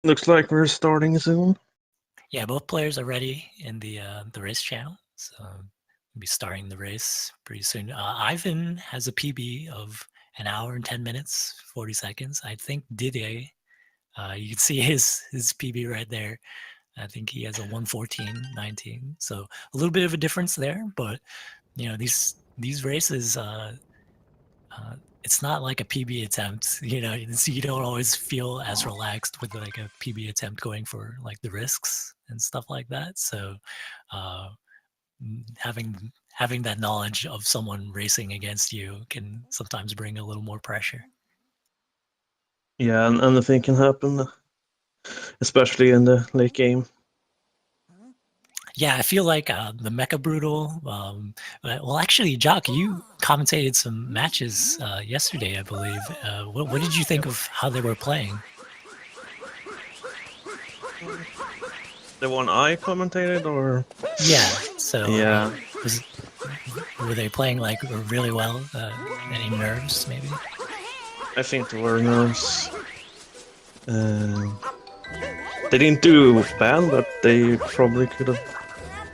Looks like we're starting soon. Yeah, both players are ready in the race channel, so we'll be starting the race pretty soon. Ivan has a PB of an hour and 10 minutes, 40 seconds. I think Didier, you can see his PB right there. I think he has a 1:14:19. So a little bit of a difference there, but you know these races, it's not like a PB attempt. You know, you don't always feel as relaxed with like a PB attempt going for like the risks and stuff like that. So uh, having that knowledge of someone racing against you can sometimes bring a little more pressure. Yeah, and anything can happen, especially in the late game. Yeah, I feel like the Mecha Brutal. Well, actually, Jock, you commentated some matches yesterday, I believe. What did you think of how they were playing? The one I commentated, or Yeah. So, yeah, was were they playing like really well? Any nerves, maybe? I think there were nerves. They didn't do bad, but they probably could have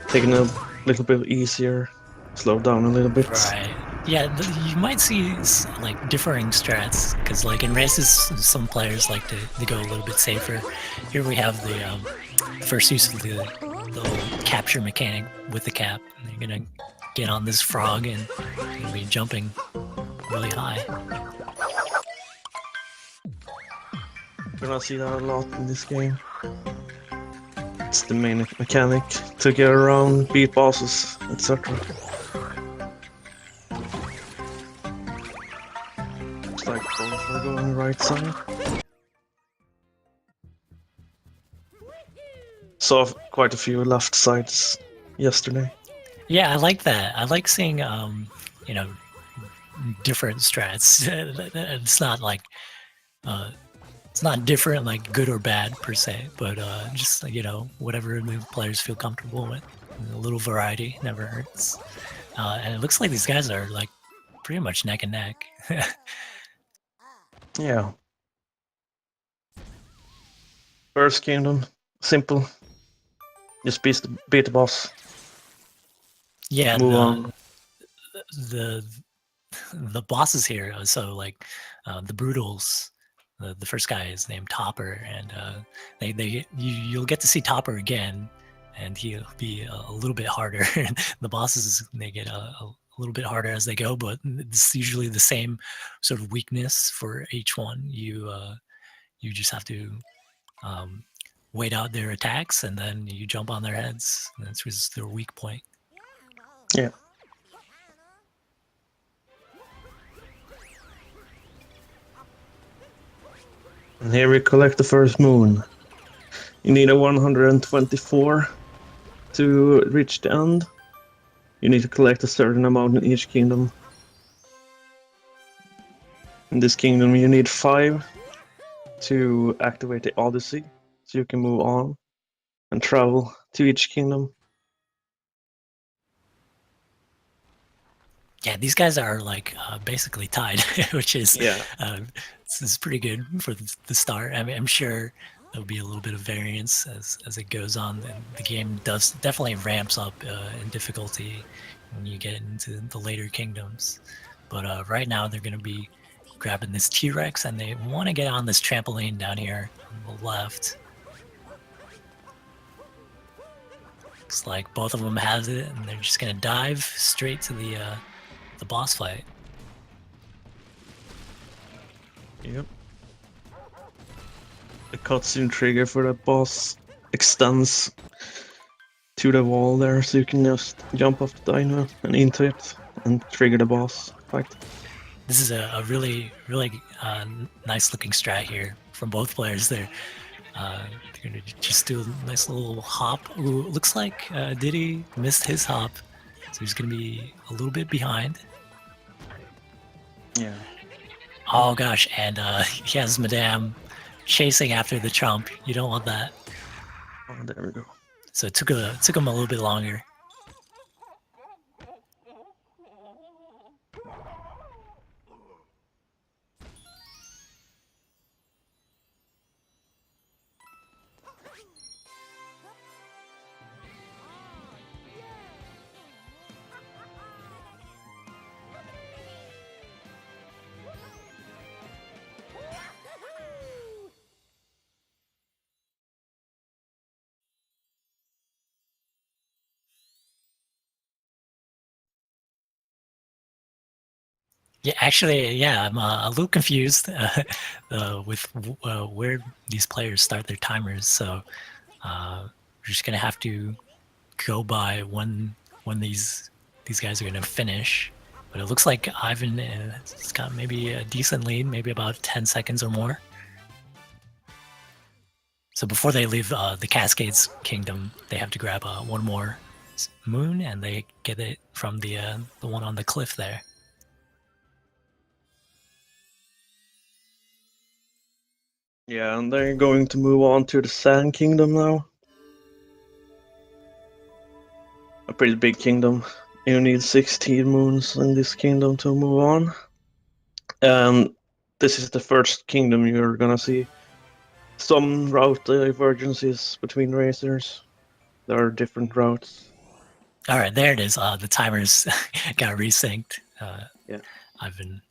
taken a little bit easier, slowed down a little bit. Right. Yeah, you might see like differing strats because, like in races, some players like to go a little bit safer. Here we have the first use of the whole capture mechanic with the cap. And you're gonna get on this frog and you'll be jumping really high. We're gonna see that a lot in this game. It's the main mechanic to get around, beat bosses, etc. Looks like both are going right side. Saw quite a few left sides yesterday. Yeah, I like that. I like seeing you know, different strats. It's not like uh, it's not different like good or bad per se, but just whatever the players feel comfortable with. A little variety never hurts. And it looks like these guys are like pretty much neck and neck. Yeah. First Kingdom, simple. Just beat the boss. Yeah, Move on. the the bosses here. So like the brutals. The first guy is named Topper, and you'll get to see Topper again, and he'll be a little bit harder. The bosses, they get a little bit harder as they go, but it's usually the same sort of weakness for each one. You just have to um, wait out their attacks, and then you jump on their heads. And that's their weak point. Yeah. And here we collect the first moon. You need a 124 to reach the end. You need to collect a certain amount in each kingdom. In this kingdom, you need 5 to activate the Odyssey, so you can move on and travel to each kingdom. Yeah, these guys are like basically tied, which is Yeah. this is pretty good for the start. I mean, I'm sure there'll be a little bit of variance as it goes on, and the game does definitely ramps up in difficulty when you get into the later kingdoms. But right now, they're going to be grabbing this T-Rex, and they want to get on this trampoline down here on the left. Looks like both of them have it, and they're just going to dive straight to the boss fight. Yep. The cutscene trigger for that boss extends to the wall there, so you can just jump off the dino and into it and trigger the boss fight. This is a really, really nice looking strat here from both players there. They're going to just do a nice little hop. Ooh, looks like Diddy missed his hop, so he's going to be a little bit behind. Yeah. Oh gosh, and he has Madame chasing after the Trump. You don't want that. Oh, there we go. So it took him a little bit longer. Yeah, actually, yeah, I'm a little confused with where these players start their timers. So we're just gonna have to go by when these guys are gonna finish. But it looks like Ivan has got maybe a decent lead, maybe about 10 seconds or more. So before they leave the Cascades Kingdom, they have to grab one more moon, and they get it from the one on the cliff there. Yeah, and they're going to move on to the Sand Kingdom now. A pretty big kingdom. You need 16 moons in this kingdom to move on. And this is the first kingdom you're gonna see some route divergences between racers. There are different routes. All right, there it is. The timers got resynced. Yeah. I've been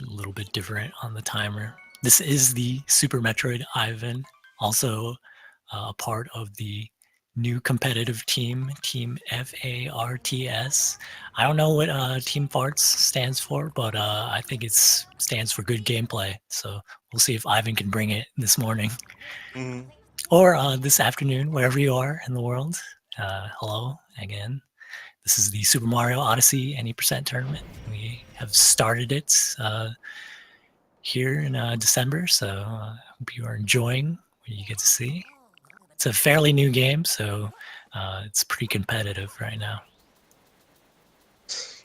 a little bit different on the timer. This is the Super Metroid Ivan, also a part of the new competitive team, Team FARTS. I don't know what Team Farts stands for, but I think it stands for good gameplay. So we'll see if Ivan can bring it this morning or this afternoon, wherever you are in the world. Hello again. This is the Super Mario Odyssey Any Tournament. We have started it here in December, so I hope you are enjoying what you get to see. It's a fairly new game, so it's pretty competitive right now. It's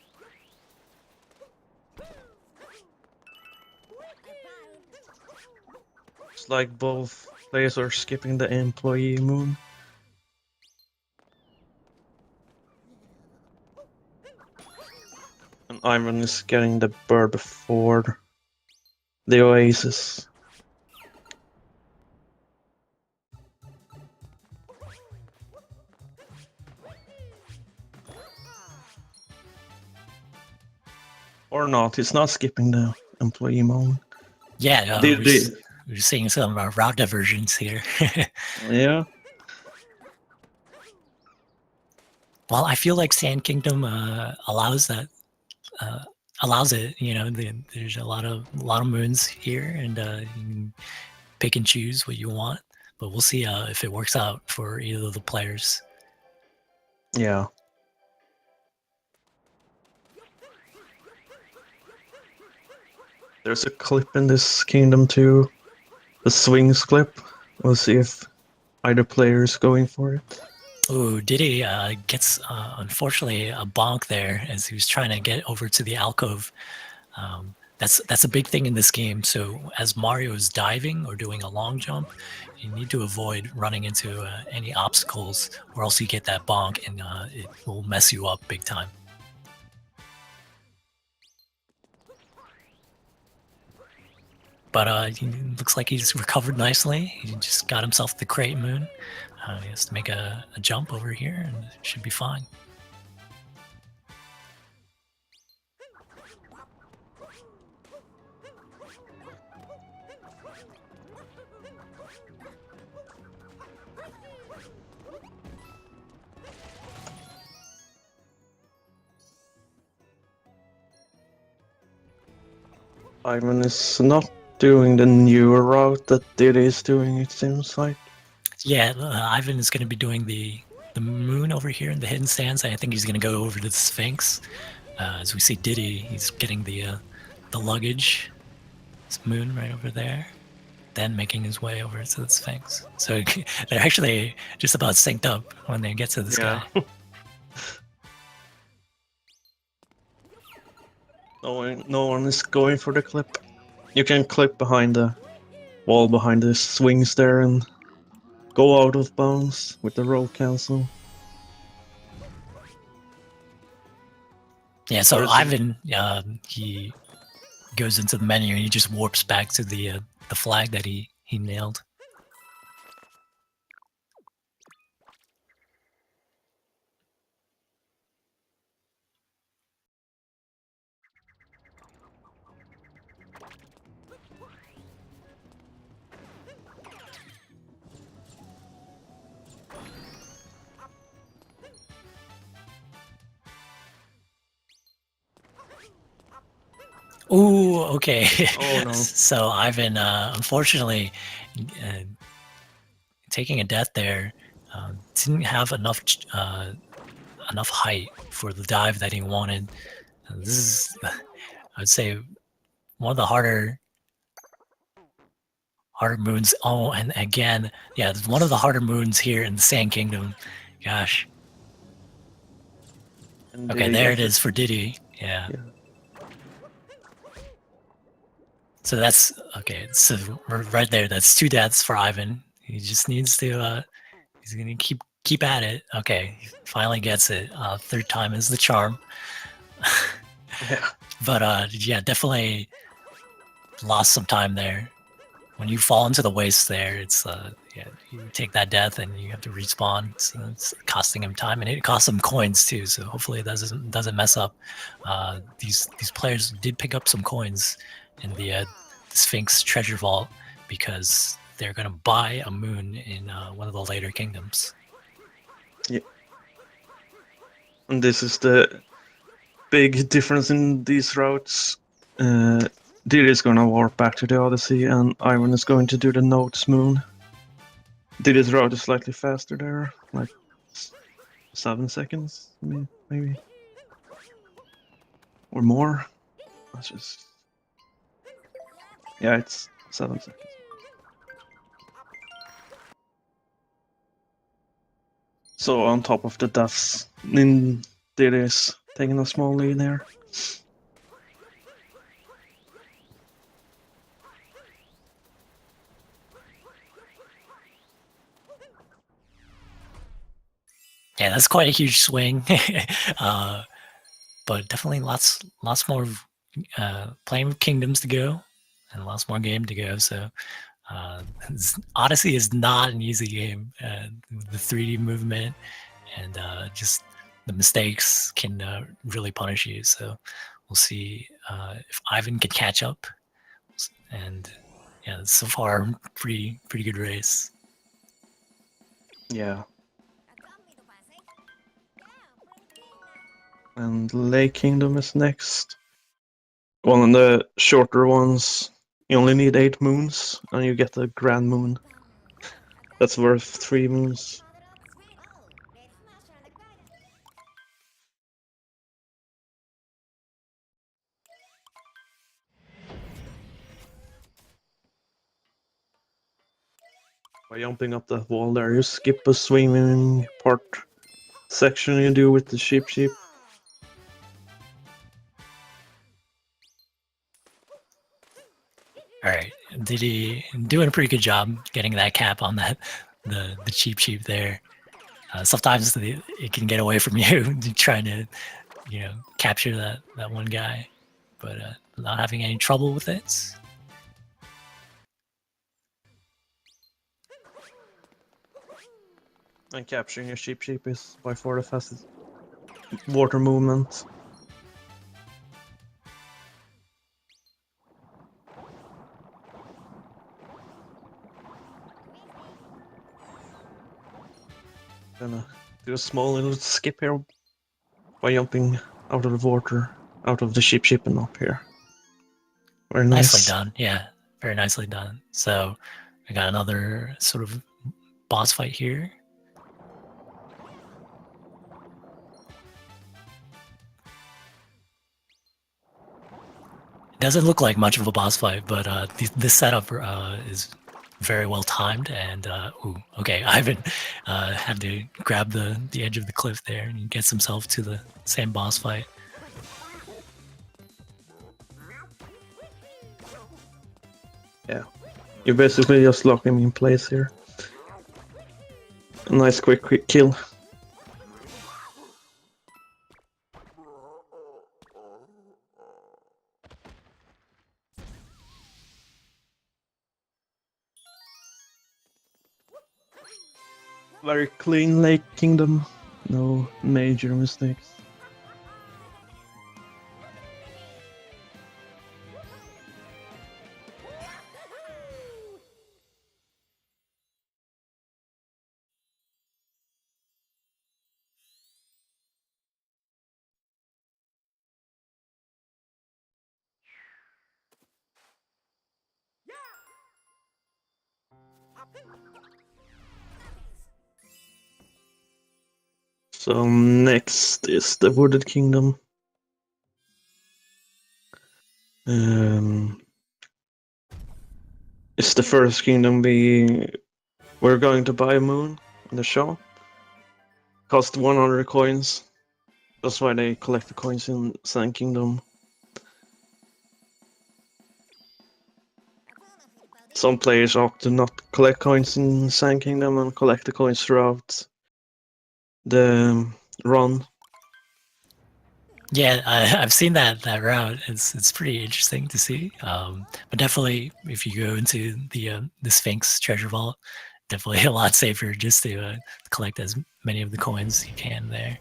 like both players are skipping the employee moon. And Ivan is getting the bird before the oasis. Or not, he's not skipping the employee moon. Yeah, we're seeing some of our route diversions here. Yeah. Well, I feel like Sand Kingdom allows it. You know, there's a lot of moons here, and you can pick and choose what you want. But we'll see if it works out for either of the players. Yeah. There's a clip in this kingdom too. The swings clip. We'll see if either player is going for it. Ooh, Diddy gets, unfortunately, a bonk there as he was trying to get over to the alcove. That's a big thing in this game. So as Mario is diving or doing a long jump, you need to avoid running into any obstacles, or else you get that bonk and it will mess you up big time. But it looks like he's recovered nicely. He just got himself the crate moon. He has to make a jump over here, and it should be fine. Ivan is not doing the newer route that Diddy is doing, it seems like. Yeah, Ivan is going to be doing the moon over here in the hidden sands. I think he's going to go over to the Sphinx. As we see Diddy, he's getting the luggage. This moon right over there. Then making his way over to the Sphinx. So they're actually just about synced up when they get to this guy. No one is going for the clip. You can clip behind the wall behind the swings there and go out of bounds with the roll cancel. Yeah, so Ivan, he goes into the menu and he just warps back to the flag that he nailed. Ooh, okay. Oh no. So Ivan, unfortunately, uh, taking a death there, didn't have enough height for the dive that he wanted. This is, I would say, one of the harder moons. Oh, and again, yeah, it's one of the harder moons here in the Sand Kingdom. Gosh. And Okay, did he there get it is for Diddy. Yeah. Yeah. So that's okay. So right there, that's 2 deaths for Ivan. He just needs to. He's gonna keep at it. Okay, he finally gets it. 3rd time is the charm. Yeah. But yeah, definitely lost some time there. When you fall into the waste there, it's yeah, you take that death and you have to respawn. So it's costing him time, and it costs him coins too. So hopefully it doesn't mess up. These players did pick up some coins in the Sphinx treasure vault because they're gonna buy a moon in one of the later kingdoms. And this is the big difference in these routes. Diddy is gonna warp back to the Odyssey, and Ivan is going to do the Notes Moon. Diddy's route is slightly faster there, like 7 seconds, maybe, or more. That's just yeah, it's 7 seconds. So on top of the deaths, Diddy is taking a small lead there. Yeah, that's quite a huge swing. But definitely lots more playing with kingdoms to go and lots more game to go. So Odyssey is not an easy game. The 3D movement and just the mistakes can really punish you. So we'll see if Ivan can catch up. And yeah, so far pretty good race. Yeah. And Lake Kingdom is next. One of the shorter ones, you only need 8 moons, and you get a Grand Moon. That's worth 3 moons. By jumping up that wall there, you skip a swimming part section you do with the sheep. All right, Diddy doing a pretty good job getting that cap on that the cheap there. Sometimes it can get away from you trying to capture that one guy, but not having any trouble with it. And capturing a sheep is by far the fastest water movement. Gonna do a small little skip here by jumping out of the water, out of the ship and up here. Very nice. Nicely done. Yeah, very nicely done. So we got another sort of boss fight here. It doesn't look like much of a boss fight, but this setup is very well timed. And ooh, okay, Ivan had to grab the edge of the cliff there, and he gets himself to the same boss fight. Yeah, you basically just lock him in place here. A nice quick kill. Very clean Lake Kingdom, no major mistakes. So next is the Wooded Kingdom. It's the first kingdom we're going to buy a moon in the shop. Cost 100 coins. That's why they collect the coins in Sand Kingdom. Some players opt to not collect coins in Sand Kingdom and collect the coins throughout the run. Yeah, I've seen that route. It's pretty interesting to see. But definitely, if you go into the Sphinx treasure vault, definitely a lot safer just to collect as many of the coins you can there.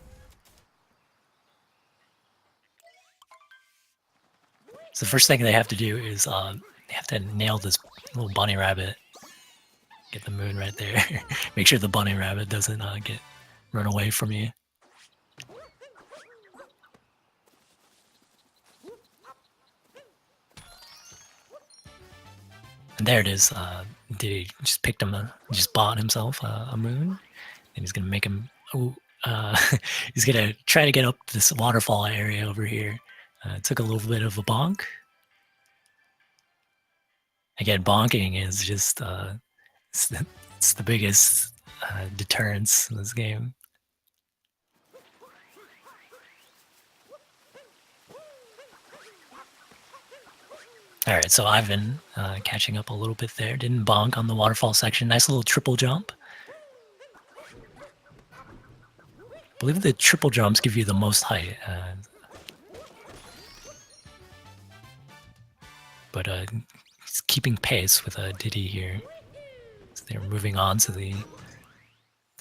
So the first thing they have to do is they have to nail this little bunny rabbit. Get the moon right there. Make sure the bunny rabbit doesn't get run away from you. And there it is. Diddy just picked him, just bought himself a moon, and he's gonna make him. He's gonna try to get up this waterfall area over here. Took a little bit of a bonk. Again, bonking is just it's the biggest deterrence in this game. All right, so Ivan catching up a little bit there. Didn't bonk on the waterfall section. Nice little triple jump. I believe the triple jumps give you the most height. But he's keeping pace with Diddy here. So they're moving on to the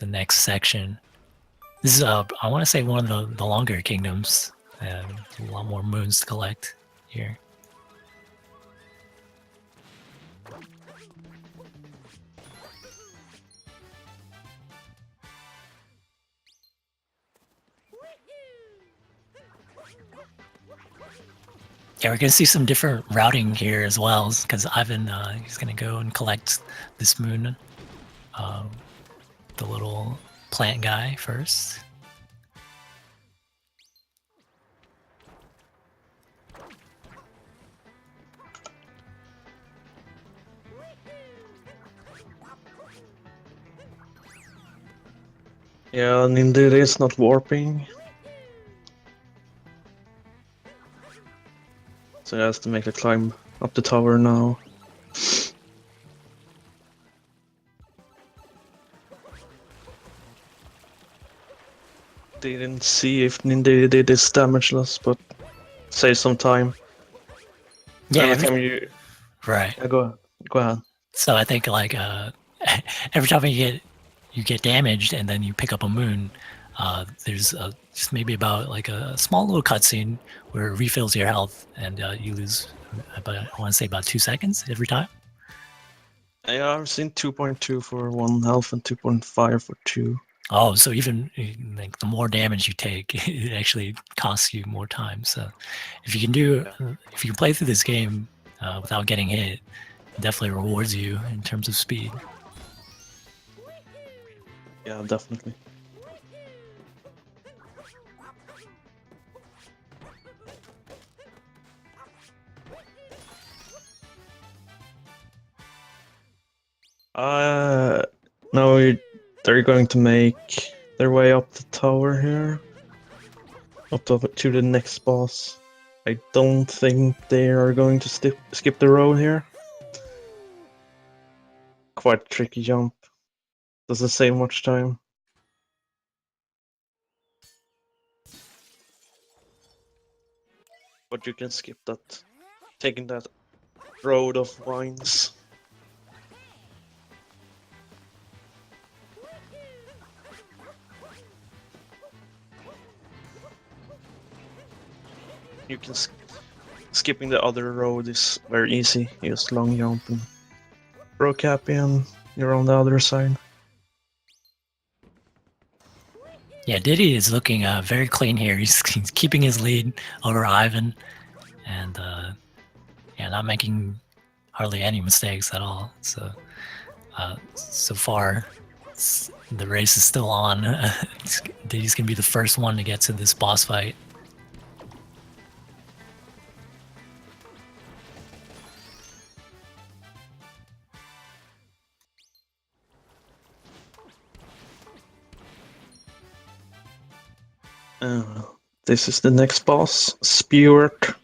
next section. This is, I want to say, one of the longer kingdoms. A lot more moons to collect here. Yeah, we're going to see some different routing here as well, because Ivan, he's going to go and collect this moon, the little plant guy first. Yeah, nindiddeh is not warping. So he has to make a climb up the tower now. Didn't see if nindiddeh did this damageless, but save some time. Yeah, every time you right. Yeah, go ahead. So I think like every time you get damaged and then you pick up a moon, there's just maybe about like a small little cutscene where it refills your health and you lose about, I want to say, about 2 seconds every time. Yeah, I've seen 2.2 for 1 health and 2.5 for 2. Oh, so even like the more damage you take, it actually costs you more time. So if you can play through this game without getting hit, it definitely rewards you in terms of speed. Yeah, definitely. Now they're going to make their way up the tower here. Up to the next boss. I don't think they are going to skip the road here. Quite a tricky jump. Doesn't save much time. But you can skip that. Taking that road of vines. You can skipping the other road is very easy. You just long jump and throw Cappy and you're on the other side. Yeah, Diddy is looking very clean here. He's keeping his lead over Ivan, and yeah, not making hardly any mistakes at all. So So far, the race is still on. Diddy's gonna be the first one to get to this boss fight. This is the next boss, Spewart.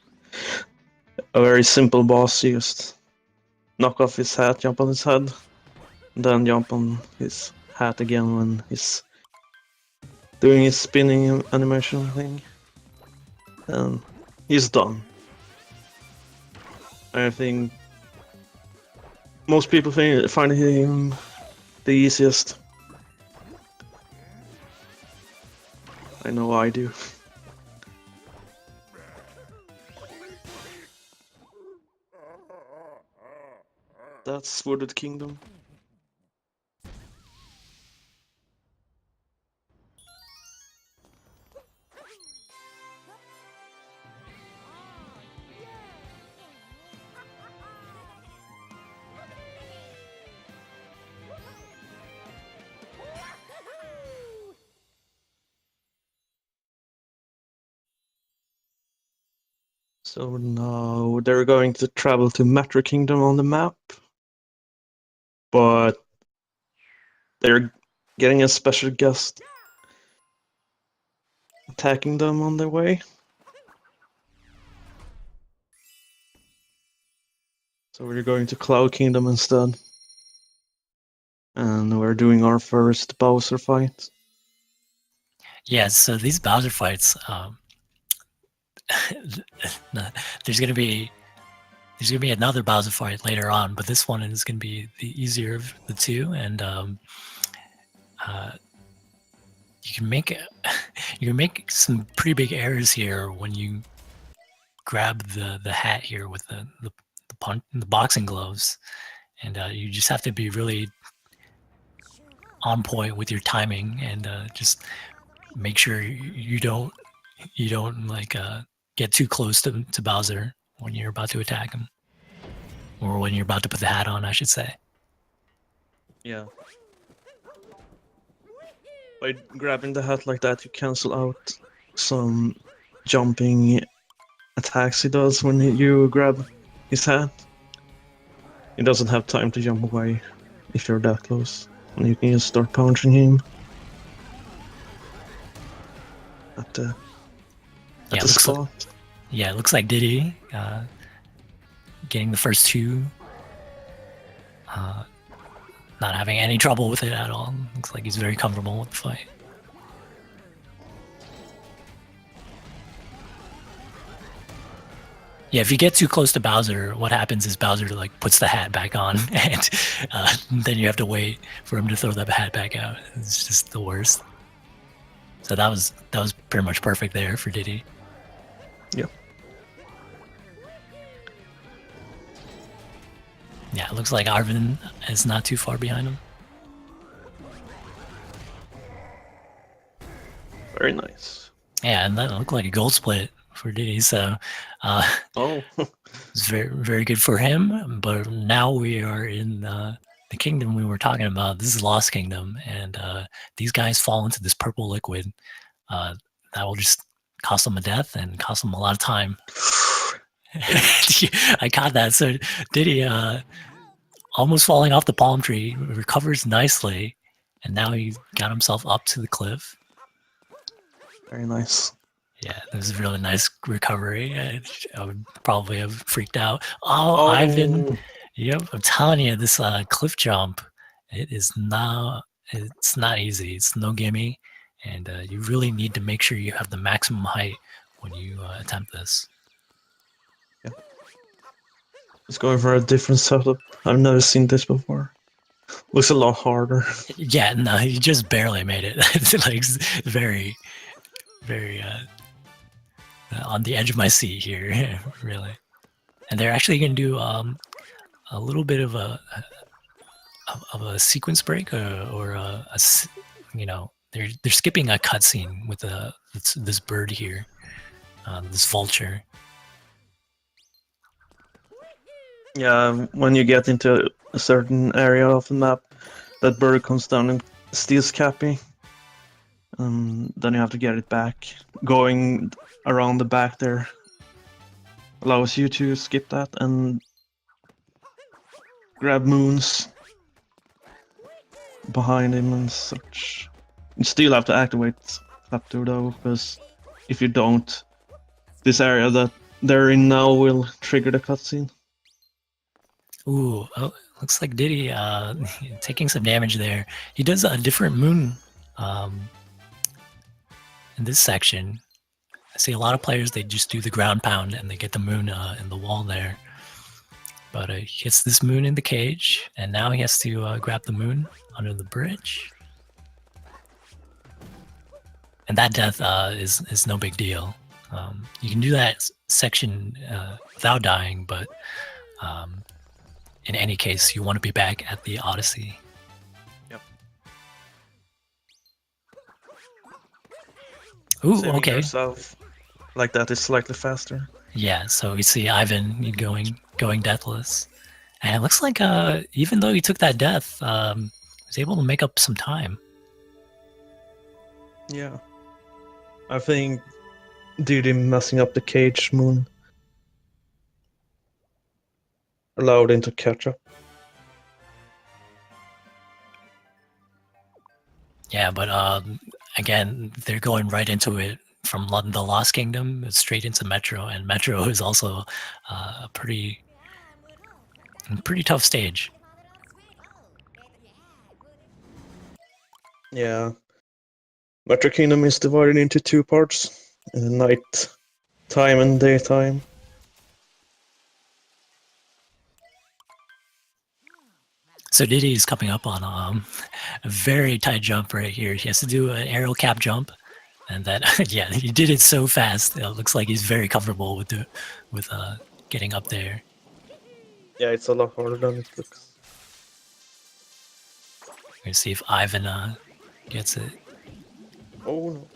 A very simple boss. You just knock off his hat, jump on his head, then jump on his hat again when he's doing his spinning animation thing. And he's done. I think most people find him the easiest. I know I do. That's Wooded Kingdom. So now they're going to travel to Matter Kingdom on the map, but they're getting a special guest attacking them on their way. So we're going to Cloud Kingdom instead. And we're doing our first Bowser fight. Yeah, so these Bowser fights, there's gonna be another Bowser fight later on, but this one is gonna be the easier of the two, and you can make some pretty big errors here when you grab the hat here with the boxing gloves, and you just have to be really on point with your timing and just make sure you don't like get too close to Bowser when you're about to attack him, or when you're about to put the hat on, I should say. Yeah. By grabbing the hat like that, you cancel out some jumping attacks he does when you grab his hat. He doesn't have time to jump away if you're that close, and you can just start punching him at the spot. It looks like Diddy getting the first two, not having any trouble with it at all. Looks like he's very comfortable with the fight. Yeah, if you get too close to Bowser, what happens is Bowser like puts the hat back on, and then you have to wait for him to throw that hat back out. It's just the worst. So that was pretty much perfect there for Diddy. Yeah. Yeah, it looks like Arvin is not too far behind him. Very nice. Yeah, and that looked like a gold split for Diddy, so it's very, very good for him. But now we are in the kingdom we were talking about. This is Lost Kingdom, and these guys fall into this purple liquid that will just cost them a death and cost them a lot of time. I caught that. So Diddy, almost falling off the palm tree, recovers nicely, and now he got himself up to the cliff. Very nice. Yeah, it was a really nice recovery. I would probably have freaked out. Oh, Ivan. Yep, I'm telling you, this cliff jump, it's not easy. It's no gimme, and you really need to make sure you have the maximum height when you attempt this. Yeah. Let's go for a different setup. I've never seen this before. Looks a lot harder. Yeah, no, he just barely made it. It's like very, very on the edge of my seat here, really. And they're actually going to do a little bit of a sequence break, or you know, they're skipping a cutscene with this bird here, this vulture. Yeah, when you get into a certain area of the map, that bird comes down and steals Cappy. Then you have to get it back. Going around the back there allows you to skip that and grab moons behind him and such. You still have to activate Clapter though, because if you don't, this area that they're in now will trigger the cutscene. Ooh, oh, looks like Diddy taking some damage there. He does a different moon in this section. I see a lot of players, they just do the ground pound and they get the moon in the wall there. But he gets this moon in the cage, and now he has to grab the moon under the bridge. And that death is no big deal. You can do that section without dying, but in any case, you want to be back at the Odyssey. Yep. Ooh, Saving okay. yourself like that is slightly faster. Yeah, so we see Ivan going deathless. And it looks like even though he took that death, he was able to make up some time. Yeah. I think Diddy messing up the cage moon allowed him to catch up. Yeah, but again, they're going right into it from the Lost Kingdom straight into Metro, and Metro is also a pretty tough stage. Yeah. Metro Kingdom is divided into two parts, night time and daytime. So Diddy is coming up on a very tight jump right here. He has to do an aerial cap jump, and that yeah, he did it so fast. It looks like he's very comfortable with getting up there. Yeah, it's a lot harder than it looks. We're gonna see if Ivan gets it. Oh no.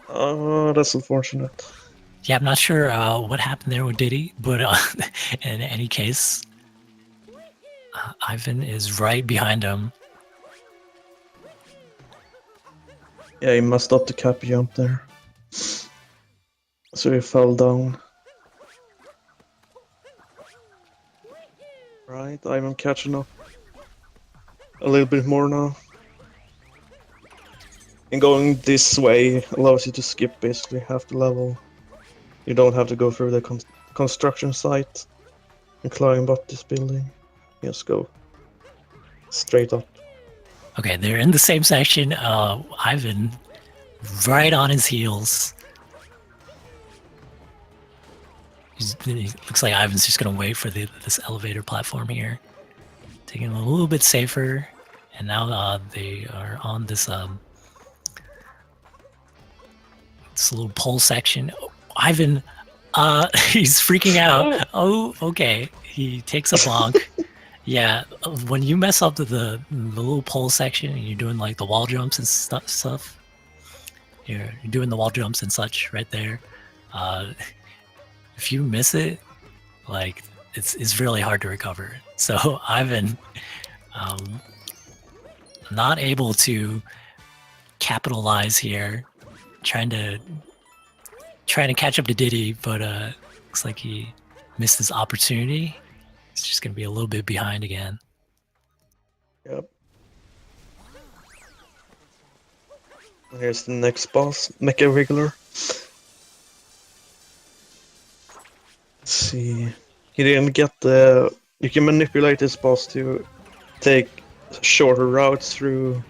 Oh, that's unfortunate. Yeah, I'm not sure what happened there with Diddy, but in any case, Ivan is right behind him. Yeah, he messed up the cap jump there. So he fell down. Right, I'm catching up a little bit more now. And going this way allows you to skip basically half the level. You don't have to go through the construction site and climb up this building. Just go straight up. Okay, they're in the same section. Ivan right on his heels. He looks like Ivan's just gonna wait for this elevator platform here, taking it a little bit safer. And now they are on this little pole section. Oh, Ivan, he's freaking out. Oh, okay. He takes a bonk. Yeah, when you mess up the little pole section and you're doing like the wall jumps and stuff, you're doing the wall jumps and such right there. If you miss it, like it's really hard to recover. So Ivan, not able to capitalize here, trying to catch up to Diddy, but looks like he missed his opportunity. It's just gonna be a little bit behind again. Yep. Here's the next boss, Mecha Wriggler. Let's see. He didn't get the. You can manipulate this boss to take shorter routes through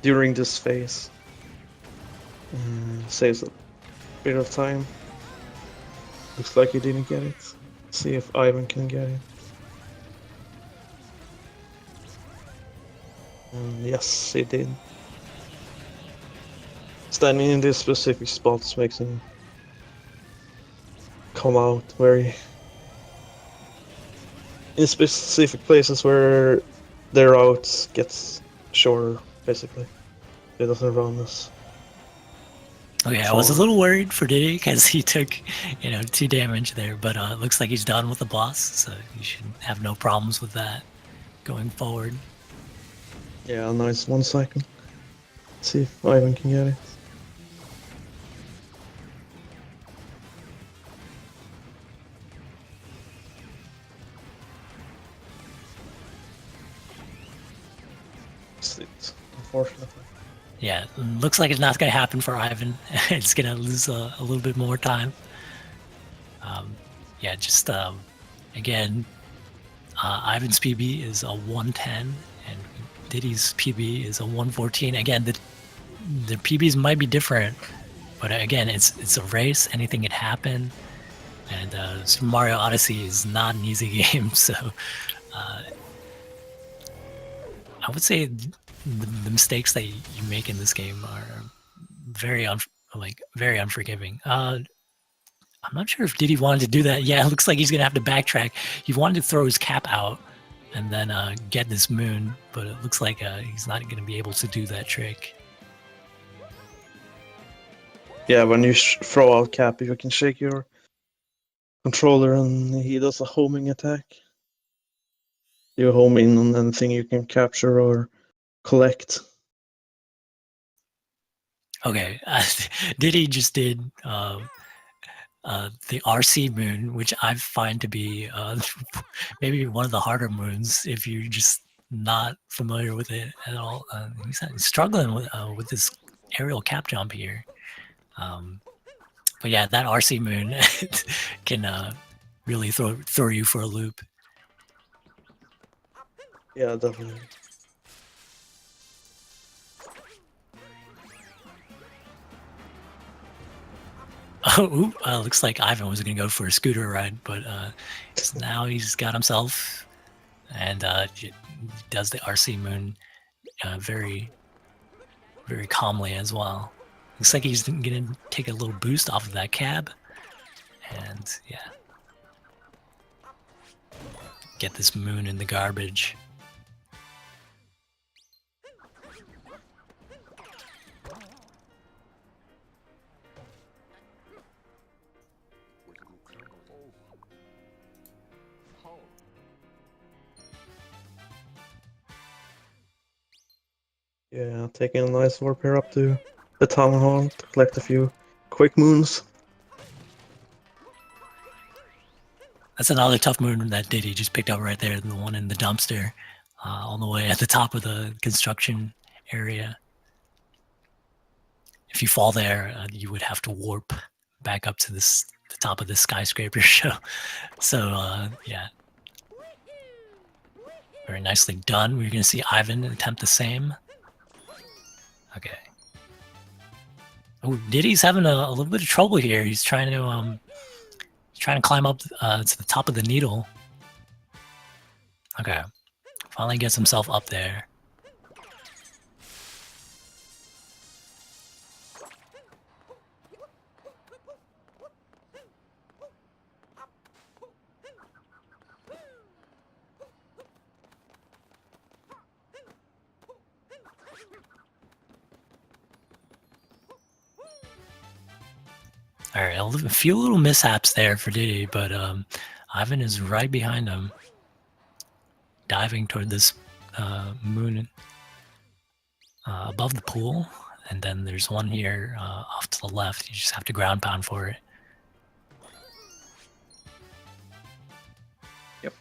during this phase. Saves a bit of time. Looks like he didn't get it. See if Ivan can get it. Yes, he did. Standing in these specific spots makes him come out very... in specific places where their routes gets shorter, basically. It doesn't run us. Okay, I was a little worried for Diddy because he took, 2 damage there, but it looks like he's done with the boss, so you should have no problems with that going forward. Yeah, nice. 1 second. Let's see if Ivan can get it. Unfortunately. Yeah, looks like it's not going to happen for Ivan. It's going to lose a little bit more time. Yeah, just again, Ivan's PB is a 110 and Diddy's PB is a 114. Again, the PBs might be different, but again, it's a race. Anything can happen. And Super Mario Odyssey is not an easy game, so I would say the mistakes that you make in this game are very very unforgiving. I'm not sure if Diddy wanted to do that. Yeah, it looks like he's gonna have to backtrack. He wanted to throw his cap out and then get this moon, but it looks like he's not gonna be able to do that trick. Yeah, when you throw out cap, you can shake your controller and he does a homing attack. You home in on anything you can capture or collect. Okay, Diddy just did the RC moon, which I find to be maybe one of the harder moons if you're just not familiar with it at all. He's struggling with this aerial cap jump here. But yeah, that RC moon can really throw you for a loop. Yeah, definitely. Oh, looks like Ivan was going to go for a scooter ride, but now he's got himself and does the RC moon very, very calmly as well. Looks like he's going to take a little boost off of that cab. And yeah. Get this moon in the garbage. Yeah, taking a nice warp here up to the town hall to collect a few quick moons. That's another tough moon that Diddy just picked up right there, the one in the dumpster, on the way at the top of the construction area. If you fall there, you would have to warp back up to the top of the skyscraper show. So yeah, very nicely done. We're going to see Ivan attempt the same. Okay. Oh, Diddy's having a little bit of trouble here. He's trying to climb up to the top of the needle. Okay. Finally gets himself up there. All right, a few little mishaps there for Diddy, but Ivan is right behind him, diving toward this moon above the pool, and then there's one here off to the left. You just have to ground pound for it. Yep.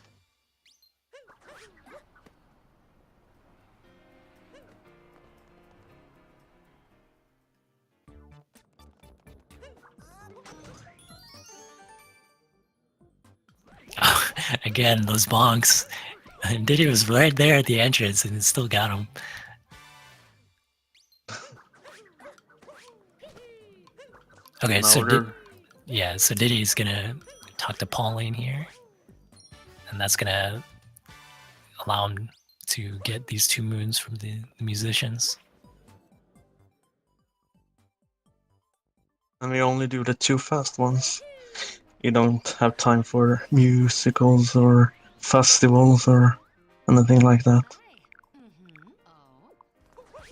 Again, those bonks. And Diddy was right there at the entrance and it still got him. Okay, so Diddy's gonna talk to Pauline here. And that's gonna allow him to get these 2 moons from the musicians. And we only do the 2 fast ones. You don't have time for musicals or festivals or anything like that.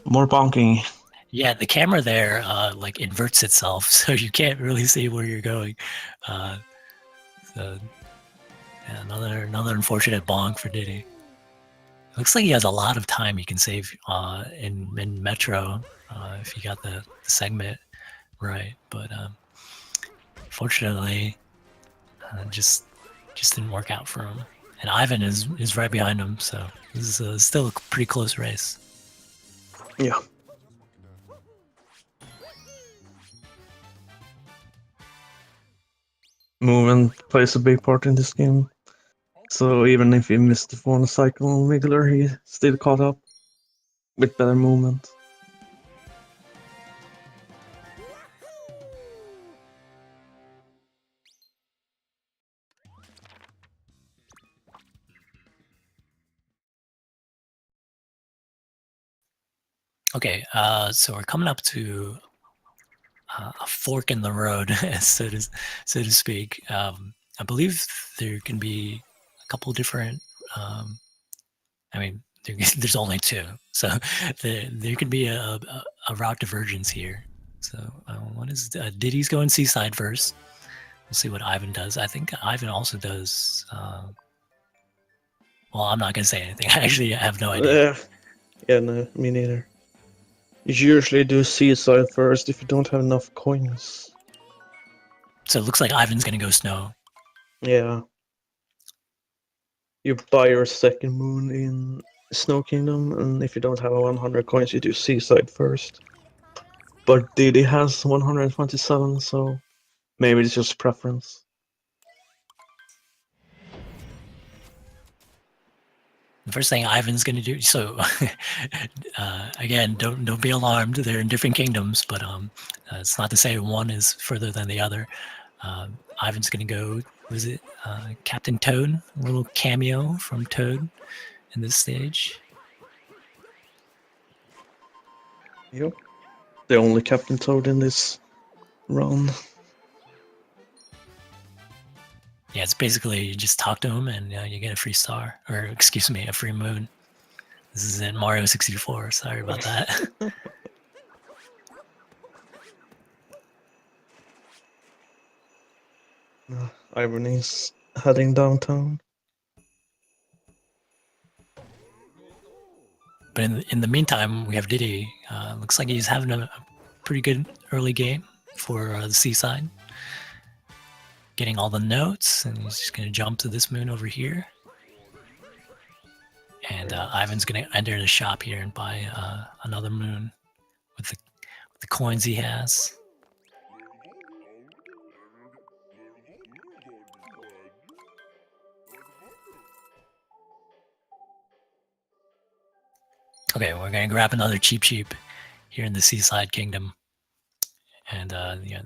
More bonking. Yeah, the camera there like inverts itself, so you can't really see where you're going. So yeah, another unfortunate bonk for Diddy. Looks like he has a lot of time he can save in Metro if he got the segment right, but fortunately, just didn't work out for him. And Ivan is right behind him, so this is still a pretty close race. Yeah. Movement plays a big part in this game. So even if he missed one cycle on Wiggler, he still caught up with better movement. Okay, so we're coming up to a fork in the road, so to speak. I believe there can be a couple different. I mean, there's only two, so there could be a route divergence here. So what is Diddy's going seaside first? We'll see what Ivan does. I think Ivan also does. Well, I'm not gonna say anything. I actually have no idea. Yeah, no, me neither. You usually do seaside first if you don't have enough coins. So it looks like Ivan's gonna go snow. Yeah. You buy your second moon in Snow Kingdom, and if you don't have 100 coins, you do seaside first. But Diddy has 127, so maybe it's just preference. The first thing Ivan's going to do. So again, don't be alarmed. They're in different kingdoms, but it's not to say one is further than the other. Ivan's going to go. Was it Captain Toad? A little cameo from Toad in this stage. Yep. The only Captain Toad in this round. Yeah, it's basically you just talk to him and you get a free star, or excuse me, a free moon. This is in Mario 64. Sorry about that. Ivan is heading downtown. But in the meantime, we have Diddy. Looks like he's having a pretty good early game for the seaside. Getting all the notes, and he's just going to jump to this moon over here. And Ivan's going to enter the shop here and buy another moon with the coins he has. Okay, we're going to grab another cheap here in the Seaside Kingdom. And yeah,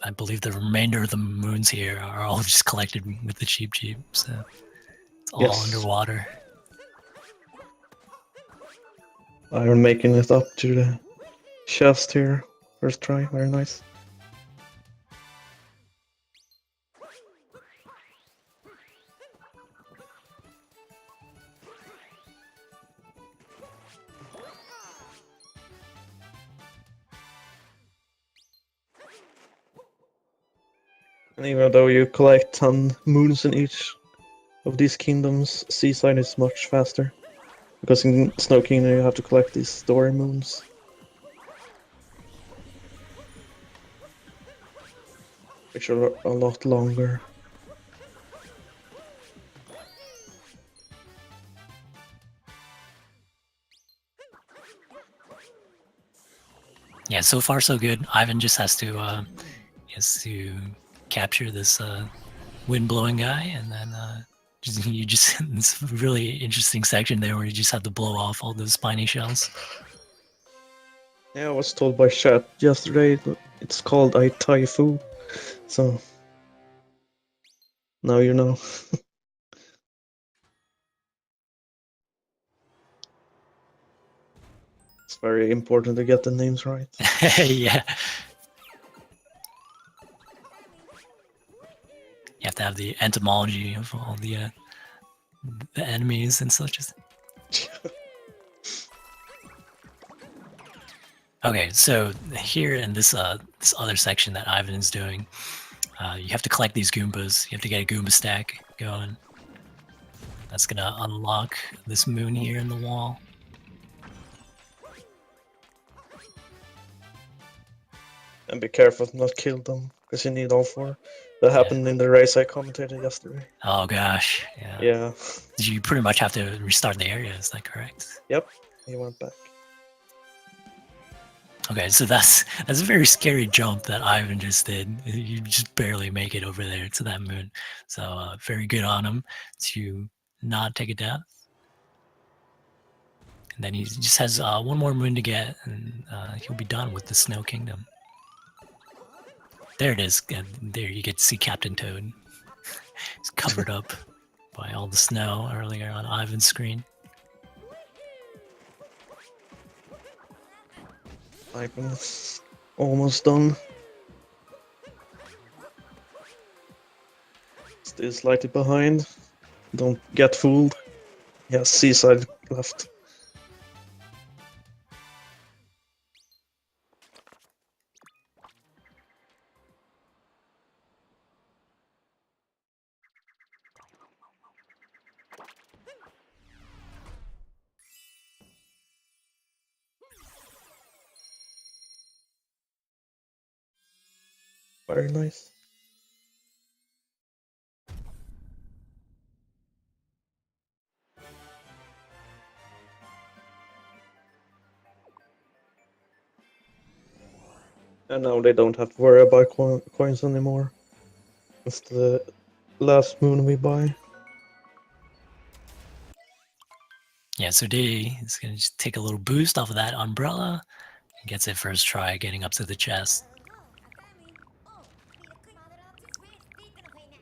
I believe the remainder of the moons here are all just collected with the cheap, so it's all underwater. Iron making it up to the chest here. First try, very nice. And even though you collect 10 moons in each of these kingdoms, Seaside is much faster. Because in Snow Kingdom you have to collect these story moons. Which are a lot longer. Yeah, so far so good. Ivan just has to capture this wind-blowing guy, and then you just this really interesting section there where you just have to blow off all those spiny shells. Yeah, I was told by chat yesterday it's called a Taifu, so now you know. It's very important to get the names right. Yeah. You have to have the entomology of all the enemies and such. Okay, so here in this this other section that Ivan's doing, you have to collect these Goombas. You have to get a Goomba stack going. That's gonna unlock this moon here in the wall. And be careful to not kill them, because you need all 4. That happened in the race I commentated yesterday. Oh gosh, yeah. Yeah. You pretty much have to restart the area, is that correct? Yep, he went back. Okay, so that's a very scary jump that Ivan just did. You just barely make it over there to that moon. So very good on him to not take a death. And then he just has one more moon to get, and he'll be done with the Snow Kingdom. There it is. And there you get to see Captain Toad. He's covered up by all the snow earlier on Ivan's screen. Ivan's almost done. Still slightly behind. Don't get fooled. Yeah, seaside left. Very nice. And now they don't have to worry about coins anymore. It's the last moon we buy. Yeah, so Diddy is going to just take a little boost off of that umbrella and gets it first try getting up to the chest.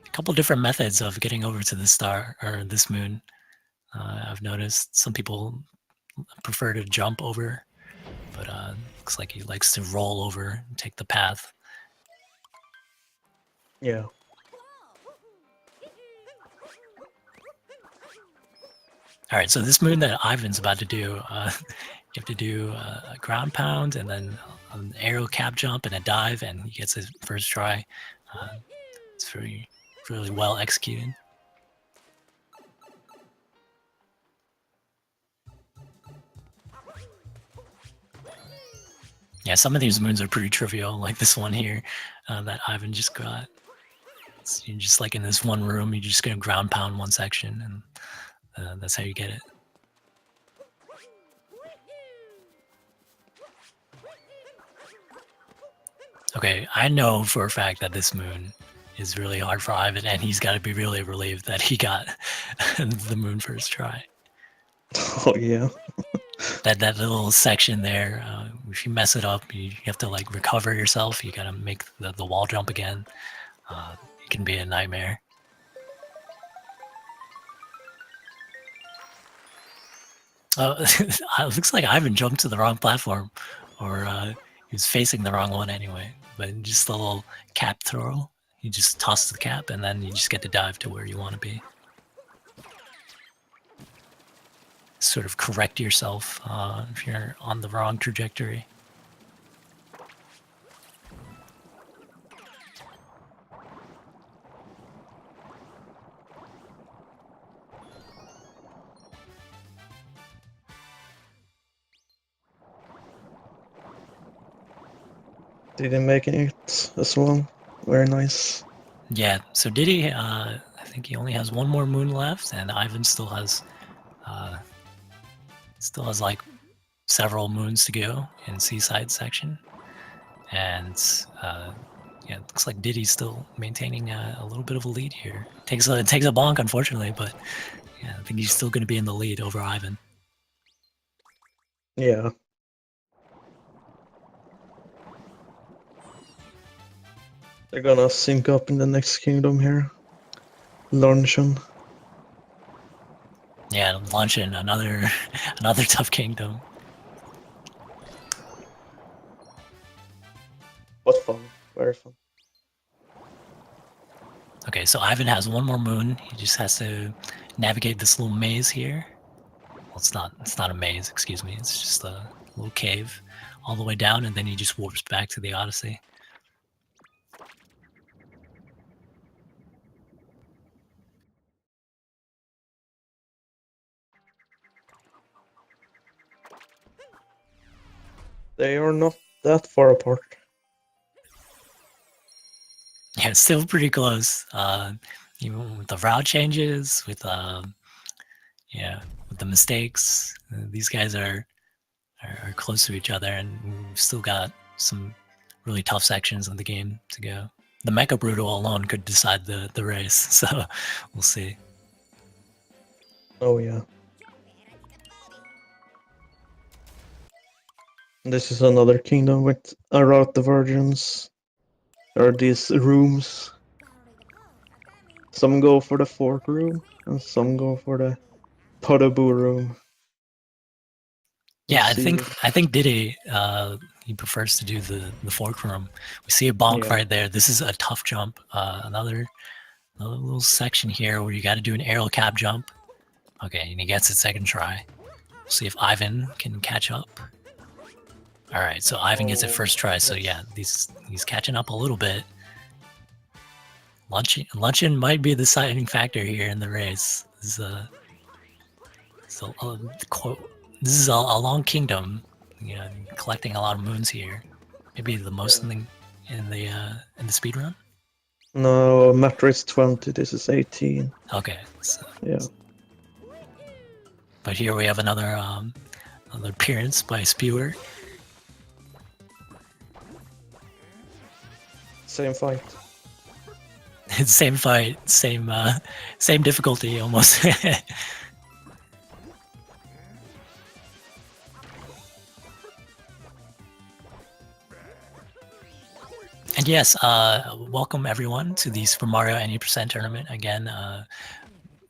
A couple different methods of getting over to this star or this moon. I've noticed some people prefer to jump over, but looks like he likes to roll over and take the path. Yeah. All right, so this moon that Ivan's about to do, you have to do a ground pound and then an arrow cap jump and a dive, and he gets his first try. It's really well executed. Yeah, some of these moons are pretty trivial, like this one here that Ivan just got. So you're just like in this one room, you're just gonna ground pound one section, and that's how you get it. Okay, I know for a fact that this moon is really hard for Ivan, and he's got to be really relieved that he got the moon first try. Oh yeah. That little section there, if you mess it up, you have to like recover yourself. You gotta make the wall jump again. It can be a nightmare. It looks like Ivan jumped to the wrong platform, or he was facing the wrong one anyway. But just a little cap throw, you just toss the cap, and then you just get to dive to where you want to be. Sort of correct yourself if you're on the wrong trajectory. Didn't make it as well. Very nice. Yeah, so Diddy, I think he only has one more moon left, and Ivan still has like several moons to go in Seaside section. And yeah, it looks like Diddy's still maintaining a little bit of a lead here. Takes a bonk, unfortunately, but yeah, I think he's still going to be in the lead over Ivan. Yeah. They're gonna sync up in the next kingdom here. Luncheon. Yeah, Luncheon, another tough kingdom. What fun. Very fun. Okay, so Ivan has one more moon. He just has to navigate this little maze here. Well, it's not a maze, excuse me. It's just a little cave all the way down, and then he just warps back to the Odyssey. They are not that far apart. Yeah, it's still pretty close. Even with the route changes, with with the mistakes, these guys are close to each other, and we've still got some really tough sections of the game to go. The Mecha Brutal alone could decide the race, so we'll see. Oh yeah. This is another kingdom with a route divergence. There are these rooms. Some go for the fork room, and some go for the Podoboo room. Yeah, I think Diddy he prefers to do the fork room. We see a bonk right there. This is a tough jump. Another little section here where you got to do an aerial cap jump. Okay, and he gets it second try. We'll see if Ivan can catch up. All right, so Ivan gets it first try. So yeah, he's catching up a little bit. Luncheon might be the deciding factor here in the race. This is a long kingdom. You know, collecting a lot of moons here. Maybe the most in the speed run. No, Matra is 20. This is 18. Okay. So, yeah. But here we have another appearance by Spewer. Same fight. Same fight, same difficulty almost. And yes, welcome everyone to the Super Mario Any Tournament. Again,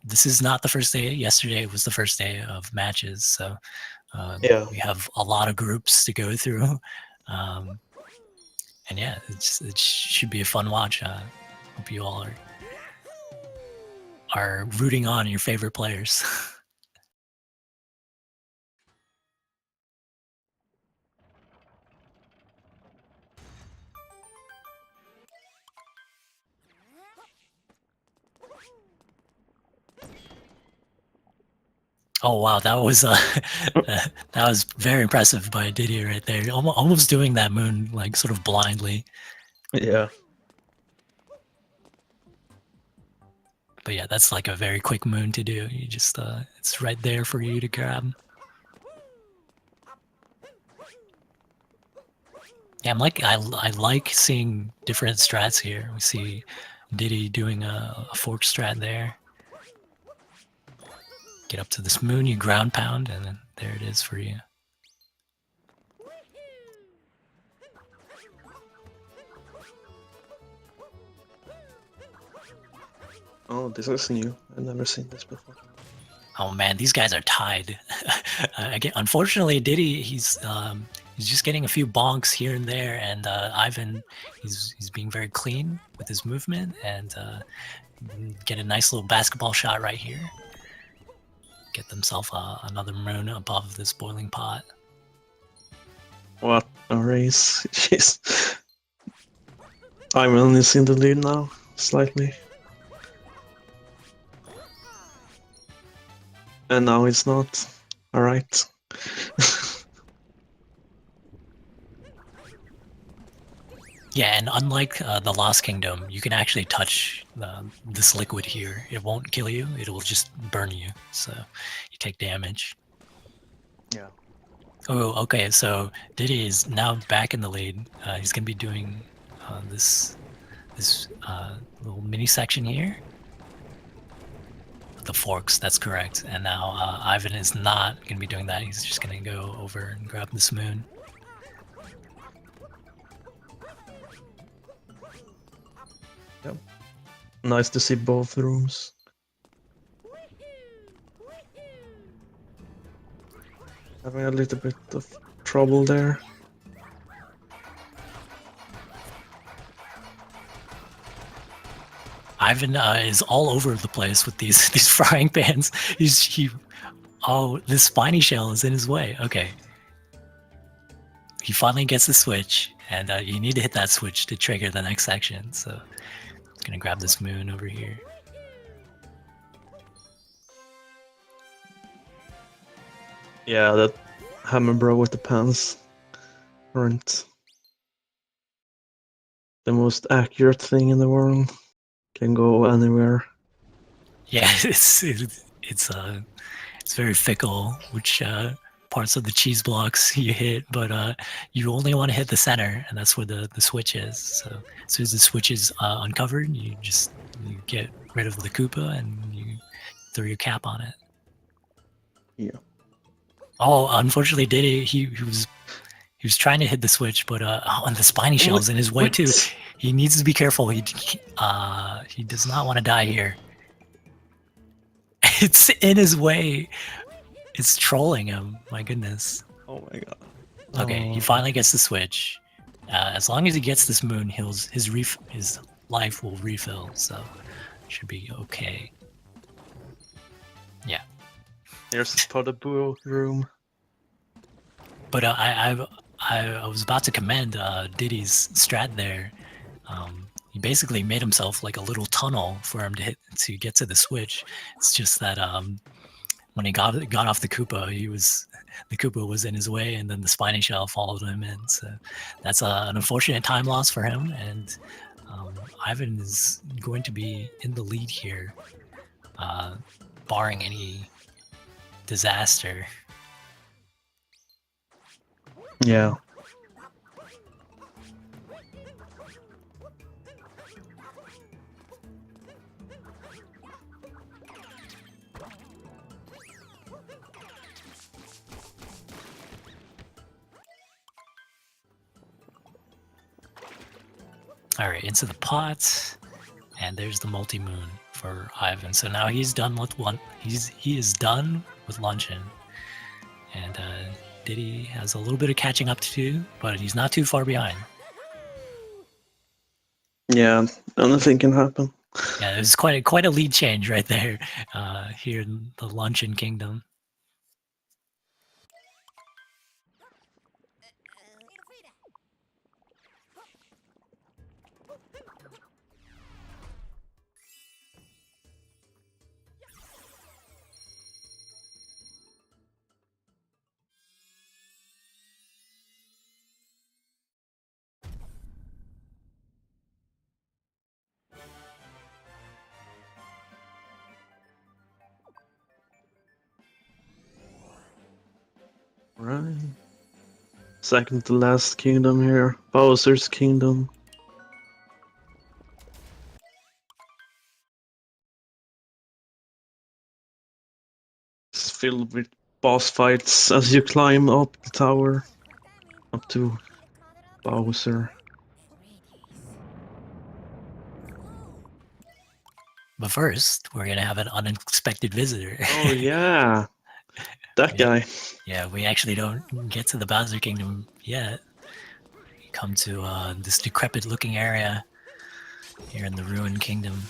this is not the first day. Yesterday was the first day of matches, so we have a lot of groups to go through. And yeah, it should be a fun watch. Hope you all are rooting on your favorite players. Oh wow, that was that was very impressive by Didier right there. Almost doing that moon like sort of blindly. Yeah. But yeah, that's like a very quick moon to do. You just it's right there for you to grab. Yeah, I like seeing different strats here. We see Diddy doing a fork strat there. Get up to this moon, you ground pound, and then there it is for you. Oh, this is new. I've never seen this before. Oh man, these guys are tied. Again, unfortunately, Diddy, he's just getting a few bonks here and there, and Ivan, he's being very clean with his movement, and get a nice little basketball shot right here. Get themselves another moon above this boiling pot. What a race. Jeez. Ivan is in the lead now, slightly. And now it's not. Alright. Yeah, and unlike the Lost Kingdom, you can actually touch this liquid here. It won't kill you, it will just burn you, so you take damage. Yeah. Oh, okay, so Diddy is now back in the lead. He's going to be doing this little mini section here. The forks, that's correct. And now Ivan is not going to be doing that. He's just going to go over and grab this moon. Yep. Nice to see both rooms. Having a little bit of trouble there. Ivan is all over the place with these frying pans. Oh, this spiny shell is in his way. Okay. he finally gets the switch, and you need to hit that switch to trigger the next section. So I'm gonna grab this moon over here. Yeah, that hammer bro with the pants weren't the most accurate thing in the world. Can go anywhere. Yeah, it's very fickle which parts of the cheese blocks you hit, but you only want to hit the center, and that's where the switch is. So as soon as the switch is uncovered, you get rid of the Koopa and you throw your cap on it. Yeah. Oh, unfortunately, he was trying to hit the switch, but and the spiny shell's in his way too. He needs to be careful. He does not want to die here. It's in his way. It's trolling him. My goodness. Oh my god. Okay, he finally gets the switch. As long as he gets this moon, his life will refill, so should be okay. Yeah. Here's for the boo room. But I was about to commend Diddy's strat there. He basically made himself like a little tunnel for him to get to the switch. It's just that when he got off the Koopa, the Koopa was in his way, and then the spiny shell followed him in. So that's an unfortunate time loss for him. And Ivan is going to be in the lead here, barring any disaster. Yeah. All right, into the pot, and there's the multi-moon for Ivan. So now he's done with one. He is done with luncheon, and Diddy has a little bit of catching up to do, but he's not too far behind. Yeah, anything can happen. Yeah, there's quite a lead change right there here in the luncheon kingdom. Right. Second to last kingdom here. Bowser's kingdom. It's filled with boss fights as you climb up the tower. Up to Bowser. But first, we're gonna have an unexpected visitor. Oh yeah. That guy. Yeah, we actually don't get to the Bowser Kingdom yet. We come to this decrepit-looking area here in the Ruined Kingdom.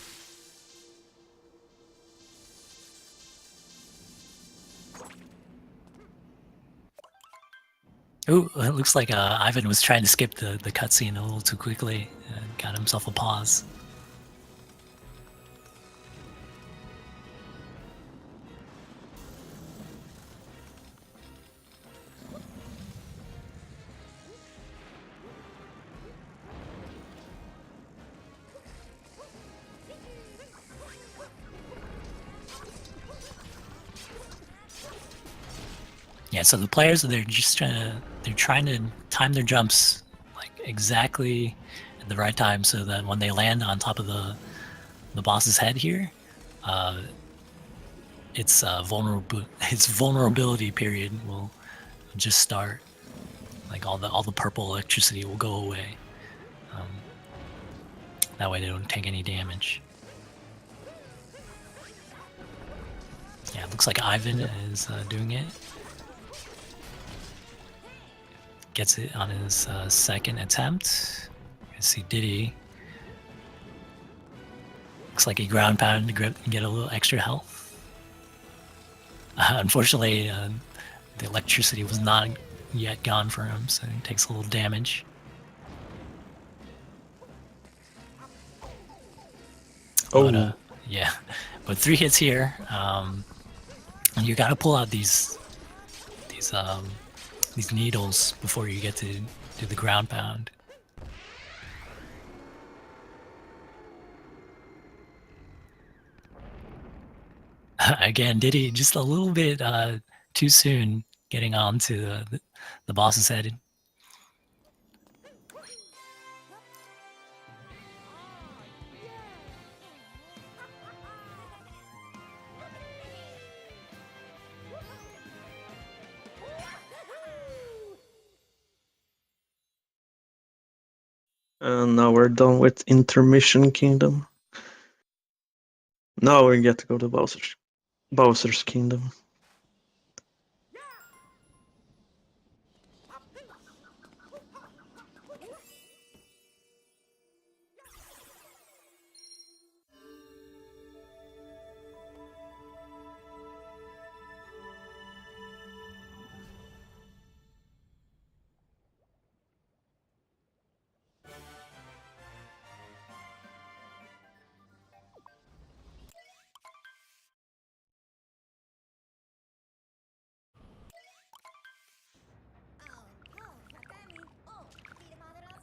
Ooh, it looks like Ivan was trying to skip the cutscene a little too quickly and got himself a pause. Yeah, so the players, they're trying to time their jumps like exactly at the right time, so that when they land on top of the boss's head here, its vulnerability period will just start. Like all the purple electricity will go away. That way they don't take any damage. Yeah, it looks like Ivan is doing it. Gets it on his second attempt. You can see Diddy. Looks like he ground pounded to get a little extra health. Unfortunately, the electricity was not yet gone for him, so he takes a little damage. Oh, But, yeah, but 3 hits here. And you got to pull out these needles before you get to do the ground pound. Again, Diddy just a little bit too soon getting on to the boss's head. and now we're done with Intermission Kingdom. Now we get to go to Bowser's Kingdom.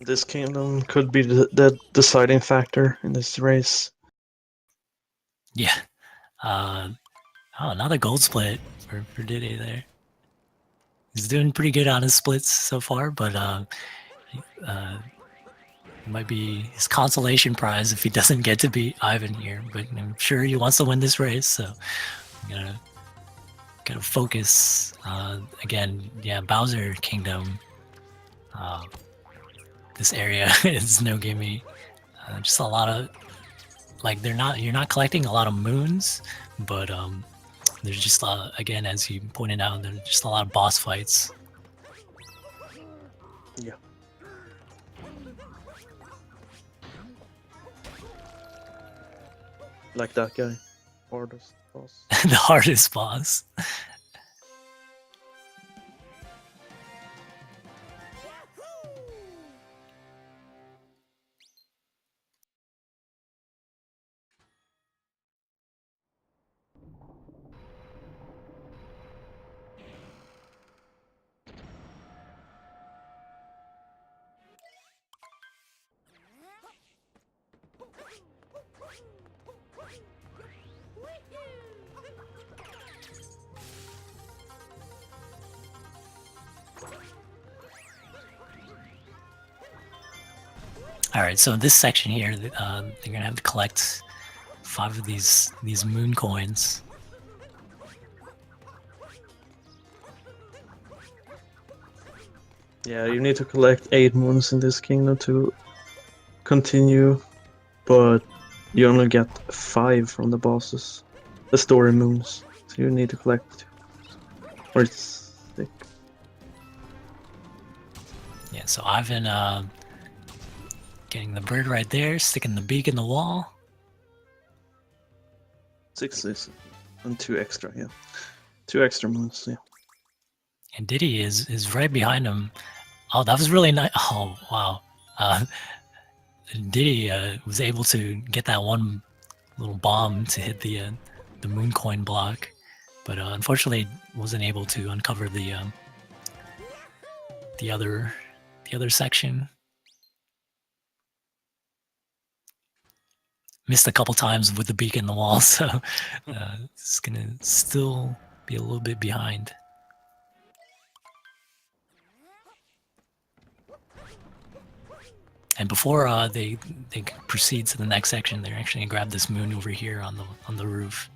This kingdom could be the deciding factor in this race. Yeah. Oh, another gold split for Diddy there. He's doing pretty good on his splits so far, but it might be his consolation prize if he doesn't get to beat Ivan here. But I'm sure he wants to win this race, so gotta focus. Again, yeah, Bowser Kingdom. This area is no gimme. Just a lot of you're not collecting a lot of moons, but there's just again, as you pointed out, there's just a lot of boss fights. Yeah. Like that guy. Hardest boss. The hardest boss. All right, so in this section here, they're gonna have to collect 5 of these moon coins. Yeah, you need to collect 8 moons in this kingdom to continue, but you only get 5 from the bosses, the story moons. So you need to collect, or it's 6. Yeah, so Ivan getting the bird right there, sticking the beak in the wall. 6 and 2 extra, yeah. 2 extra moons, yeah. And Diddy is right behind him. Oh, that was really nice. Oh, wow. Diddy was able to get that one little bomb to hit the moon coin block, but unfortunately wasn't able to uncover the other section. Missed a couple times with the beak in the wall, so it's gonna still be a little bit behind. And before they proceed to the next section, they're actually gonna grab this moon over here on the roof.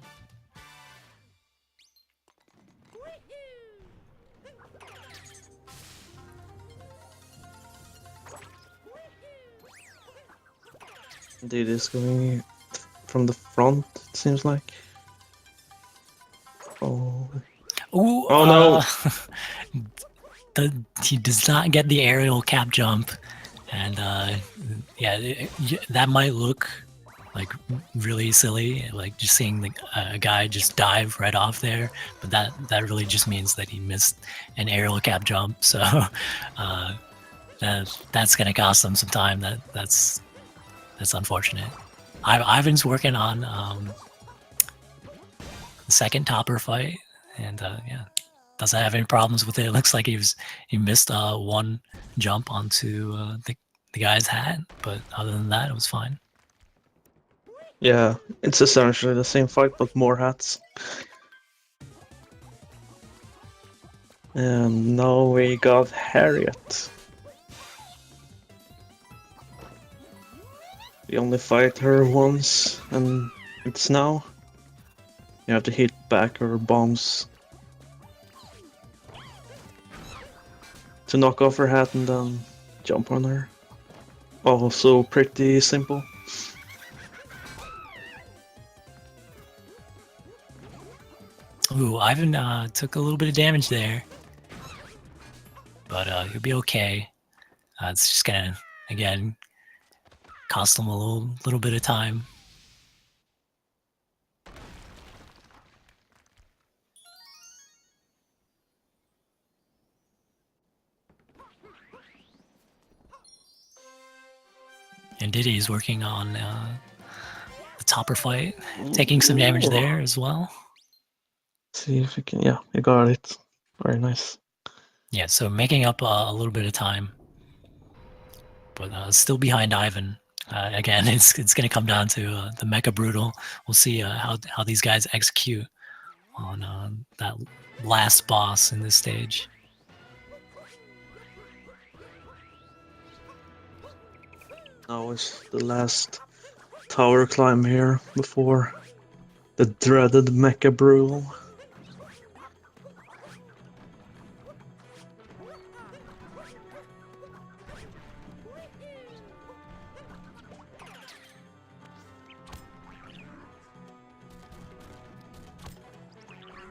Dude is going from the front, it seems like. Oh. Ooh, Oh no! He does not get the aerial cap jump, and yeah, that might look like really silly, like just seeing a guy just dive right off there. But that really just means that he missed an aerial cap jump. So that's gonna cost him some time. That's unfortunate. Ivan's working on the second topper fight, and yeah, doesn't have any problems with it. It looks like he missed one jump onto the guy's hat, but other than that, it was fine. Yeah, it's essentially the same fight, but more hats. And now we got Harriet. We only fight her once, and it's now. You have to hit back her bombs to knock off her hat and then jump on her. Also pretty simple. Ooh, Ivan took a little bit of damage there, but he'll be okay. It's just gonna, again, cost him a little bit of time. And Diddy's working on the topper fight, taking some damage there as well. See if you can. Yeah, you got it. Very nice. Yeah, so making up a little bit of time, but still behind Ivan. Again, it's going to come down to the Mecha Brutal. We'll see how these guys execute on that last boss in this stage. Now is the last tower climb here before the dreaded Mecha Brutal.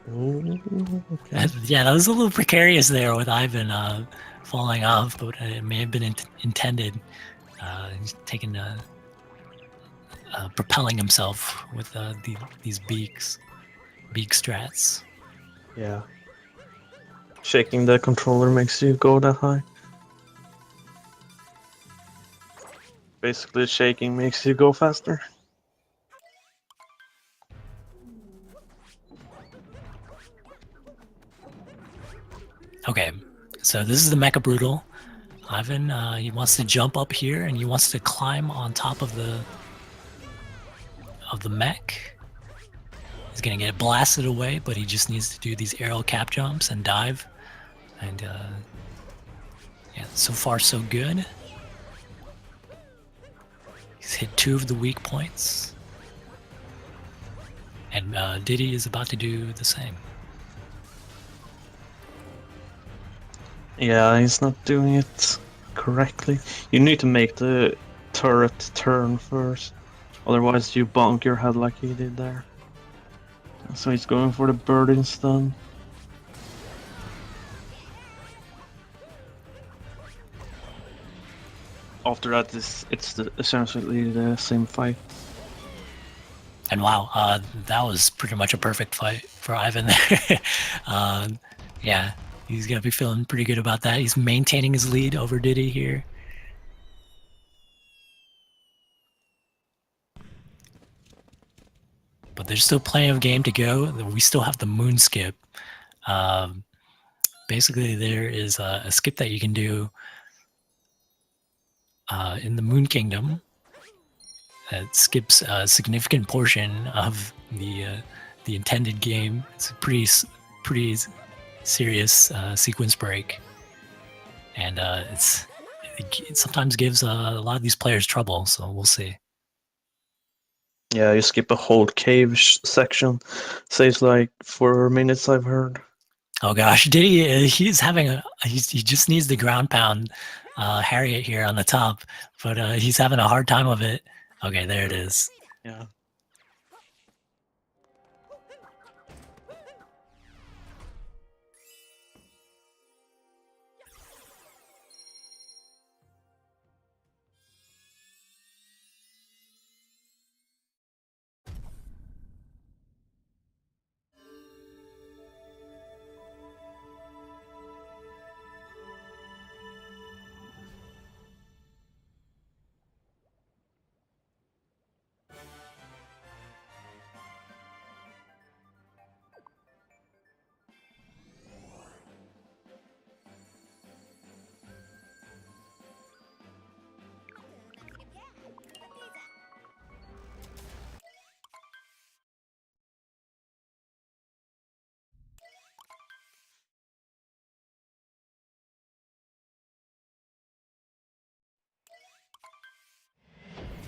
Ooh, okay. Yeah, that was a little precarious there with Ivan falling off, but it may have been intended. He's taking propelling himself with these beak strats. Yeah. Shaking the controller makes you go that high. Basically, shaking makes you go faster. Okay, so this is the Mecha Brutal. Ivan, he wants to jump up here and he wants to climb on top of the mech. He's gonna get blasted away, but he just needs to do these aerial cap jumps and dive. And yeah, so far so good. He's hit 2 of the weak points. And Diddy is about to do the same. Yeah, he's not doing it correctly. You need to make the turret turn first. Otherwise you bonk your head like he did there. So he's going for the bird instead. After that, it's essentially the same fight. And wow, that was pretty much a perfect fight for Ivan there. Yeah, he's gonna be feeling pretty good about that. He's maintaining his lead over Diddy here. But there's still plenty of game to go. We still have the moon skip. Basically, there is a skip that you can do in the Moon Kingdom. It skips a significant portion of the intended game. It's a pretty serious sequence break, and it sometimes gives a lot of these players trouble. So we'll see. Yeah, you skip a whole cave section. Saves like 4 minutes, I've heard. Oh gosh, Diddy, he's having he just needs the ground pound Harriet here on the top, but he's having a hard time of it. Okay, there it is. Yeah.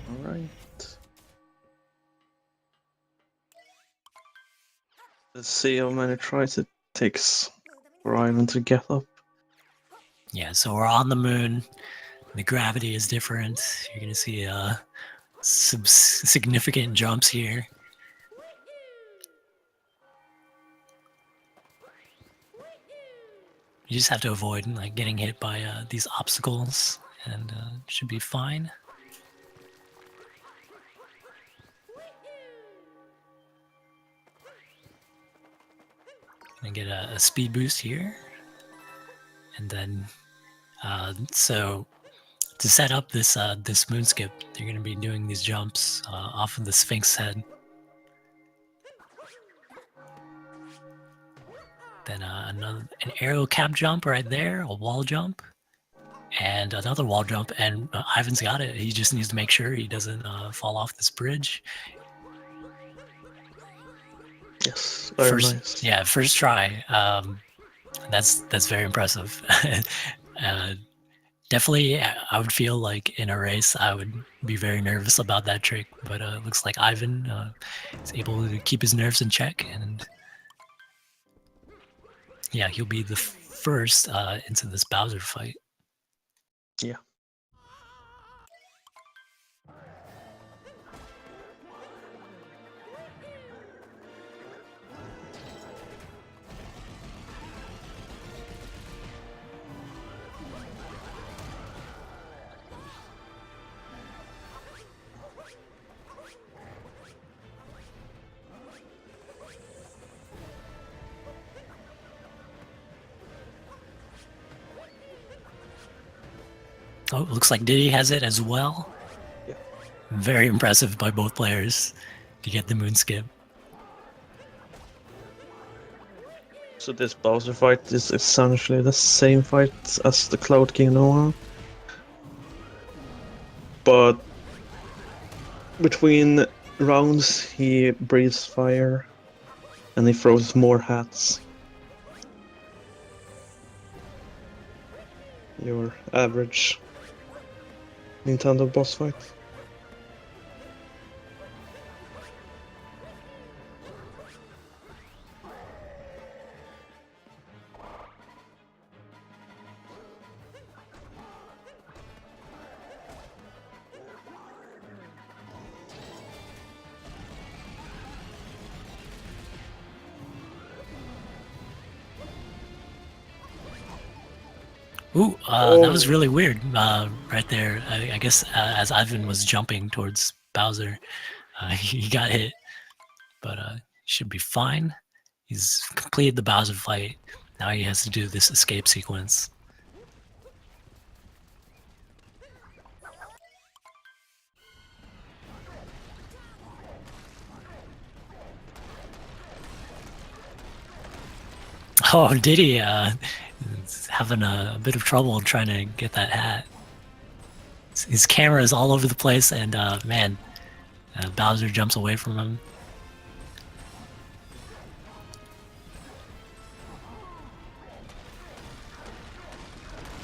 Alright. Let's see how many tries it takes for Ivan to get up. Yeah, so we're on the moon. The gravity is different. You're gonna see some significant jumps here. You just have to avoid like getting hit by these obstacles, and should be fine. And get a speed boost here, and then so to set up this this moon skip, you're going to be doing these jumps off of the Sphinx head. Then an aerial cap jump right there, a wall jump, and another wall jump. And Ivan's got it. He just needs to make sure he doesn't fall off this bridge. Yes, very nice. Yeah, first try. That's very impressive. Definitely, I would feel like in a race, I would be very nervous about that trick. But it looks like Ivan is able to keep his nerves in check, and yeah, he'll be the first into this Bowser fight. Yeah. Oh, it looks like Diddy has it as well. Yeah. Very impressive by both players to get the moon skip. So this Bowser fight is essentially the same fight as the Cloud Kingdom one. But between rounds he breathes fire and he throws more hats. Your average Nintendo boss fight. Ooh, that was really weird right there. I guess as Ivan was jumping towards Bowser, he got hit, but should be fine. He's completed the Bowser fight. Now he has to do this escape sequence. Oh, Diddy having a bit of trouble trying to get that hat. His camera is all over the place, and man, Bowser jumps away from him.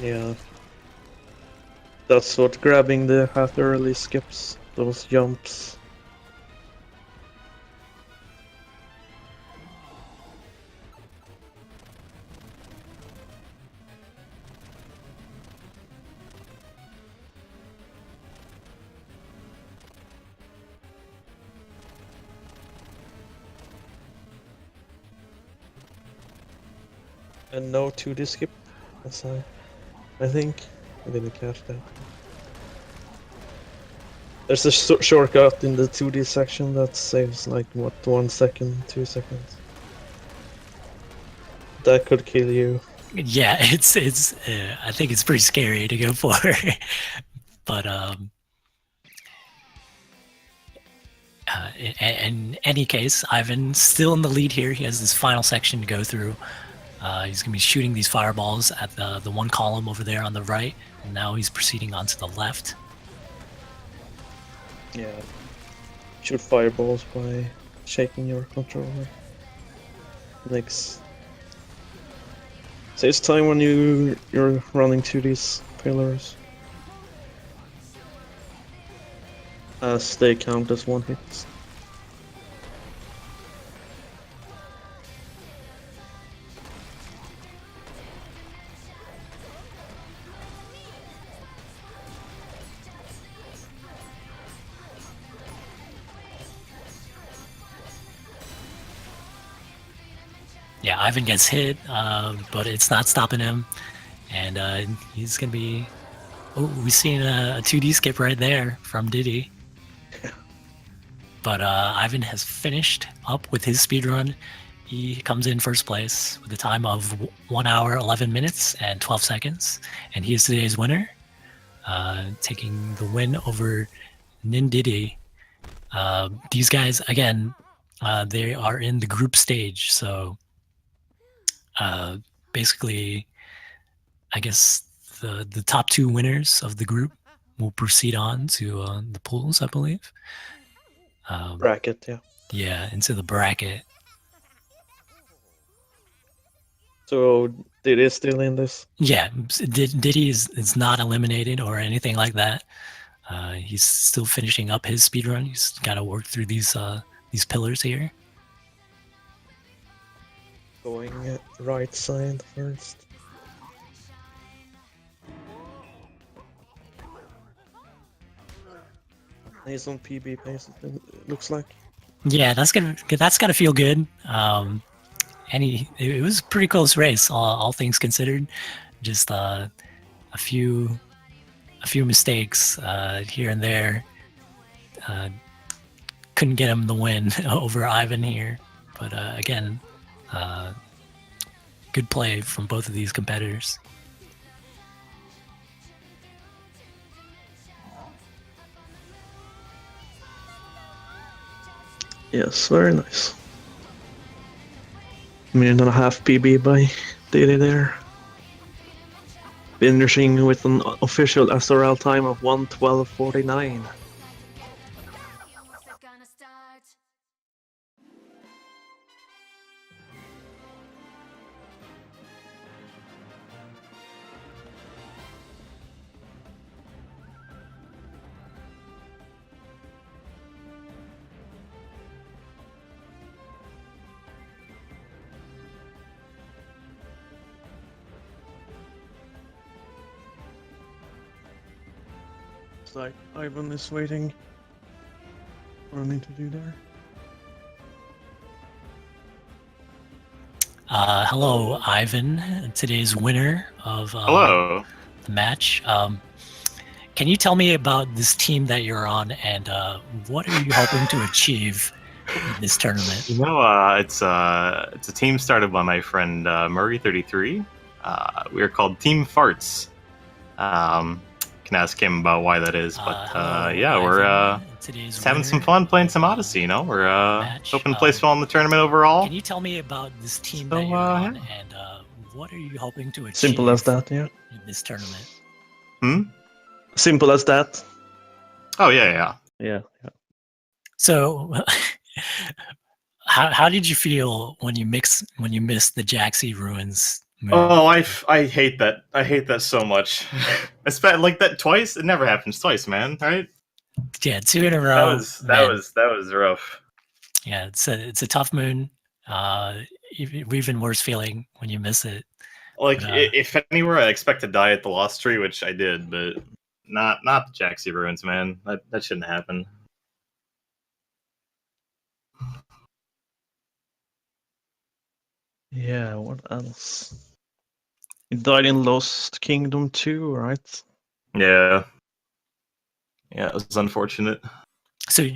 Yeah. That's what grabbing the hat early skips, those jumps. And no 2D skip, I think. I didn't catch that. There's a shortcut in the 2D section that saves like, what, 1 second, 2 seconds? That could kill you. Yeah, it's I think it's pretty scary to go for. But in any case, Ivan's still in the lead here. He has this final section to go through. He's going to be shooting these fireballs at the one column over there on the right, and now he's proceeding on to the left. Yeah. Shoot fireballs by shaking your controller. Next. Saves time when you're running to these pillars. as they count as one hit. Yeah, Ivan gets hit, but it's not stopping him, and he's gonna be. Oh, we've seen a 2D skip right there from Diddy. But Ivan has finished up with his speed run. He comes in first place with a time of 1 hour, 11 minutes, and 12 seconds. And he is today's winner, taking the win over nindiddeh. These guys, again, they are in the group stage. So basically, I guess the top two winners of the group will proceed on to the pools, I believe. Bracket, yeah. Yeah, into the bracket. So Diddy is still in this? Yeah, Diddy is not eliminated or anything like that. He's still finishing up his speedrun. He's got to work through these pillars here. Going right side first. He's on PB pace, it looks like. Yeah, that's gotta feel good. And it was a pretty close race, all things considered. Just a few mistakes here and there. Couldn't get him the win over Ivan here, but again, good play from both of these competitors. Yes, very nice. Minute and a half PB by Diddy there. Finishing with an official SRL time of 1:12:49. It's like Ivan is waiting. What do I need to do there? Hello, Ivan, today's winner of Hello. the match. Can you tell me about this team that you're on, and what are you hoping to achieve in this tournament? You know, it's a team started by my friend Murray33. We are called Team Farts. Can ask him about why that is, but Hello, yeah, Ivan, we're today's just having some winner fun playing of, some Odyssey. You know, we're match. hoping to place well in the tournament overall. Can you tell me about this team So, that you're on, yeah. and what are you hoping to achieve Simple as that, yeah. in this tournament? Simple as that. Oh yeah. Yeah. So, how did you feel when you missed the Jaxi Ruins move? Oh, I hate that. I hate that so much. I spent like that twice. It never happens twice, man. Right? Yeah, 2 in a row. That was rough. Yeah, it's a tough moon. Even worse feeling when you miss it. Like, But, if anywhere, I expect to die at the Lost Tree, which I did, but not the Jaxi Ruins, man. That shouldn't happen. Yeah, what else? You died in Lost Kingdom 2, right? Yeah, it was unfortunate. So,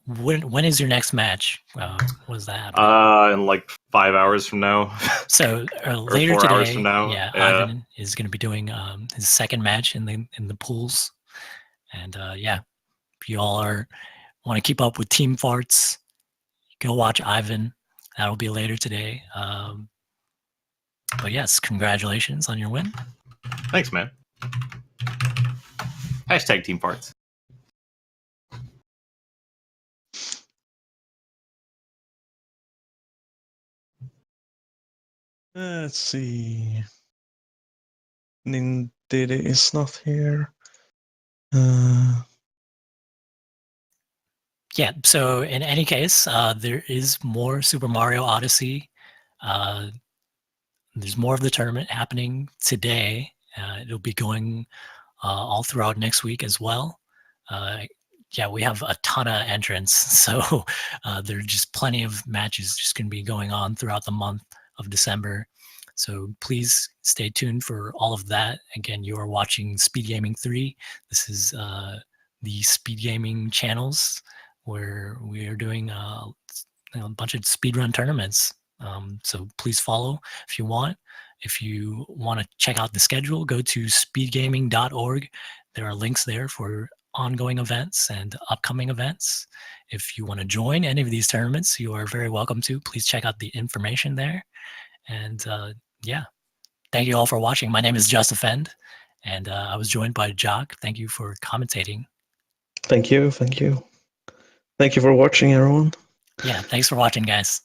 when is your next match? What is that happening? In like 5 hours from now. So or later 4 today, hours from now. yeah, Ivan is going to be doing his second match in the pools, and yeah, if you all want to keep up with Team Farts, go watch Ivan. That'll be later today. But yes, congratulations on your win. Thanks, man. Hashtag Team Farts. Let's see. Nindiddeh is not here. Yeah, so in any case, there is more Super Mario Odyssey. There's more of the tournament happening today. It'll be going all throughout next week as well. Yeah, we have a ton of entrants, so there are just plenty of matches just going to be going on throughout the month of December. So please stay tuned for all of that. Again, you are watching Speed Gaming 3. This is the Speed Gaming channels where we are doing a bunch of speedrun tournaments. So please follow if you want. If you want to check out the schedule, go to speedgaming.org. There are links there for ongoing events and upcoming events. If you want to join any of these tournaments, you are very welcome to. Please check out the information there. And yeah, thank you all for watching. My name is Just Offend, and I was joined by Jock. Thank you for commentating. Thank you. Thank you. Thank you for watching, everyone. Yeah, thanks for watching, guys.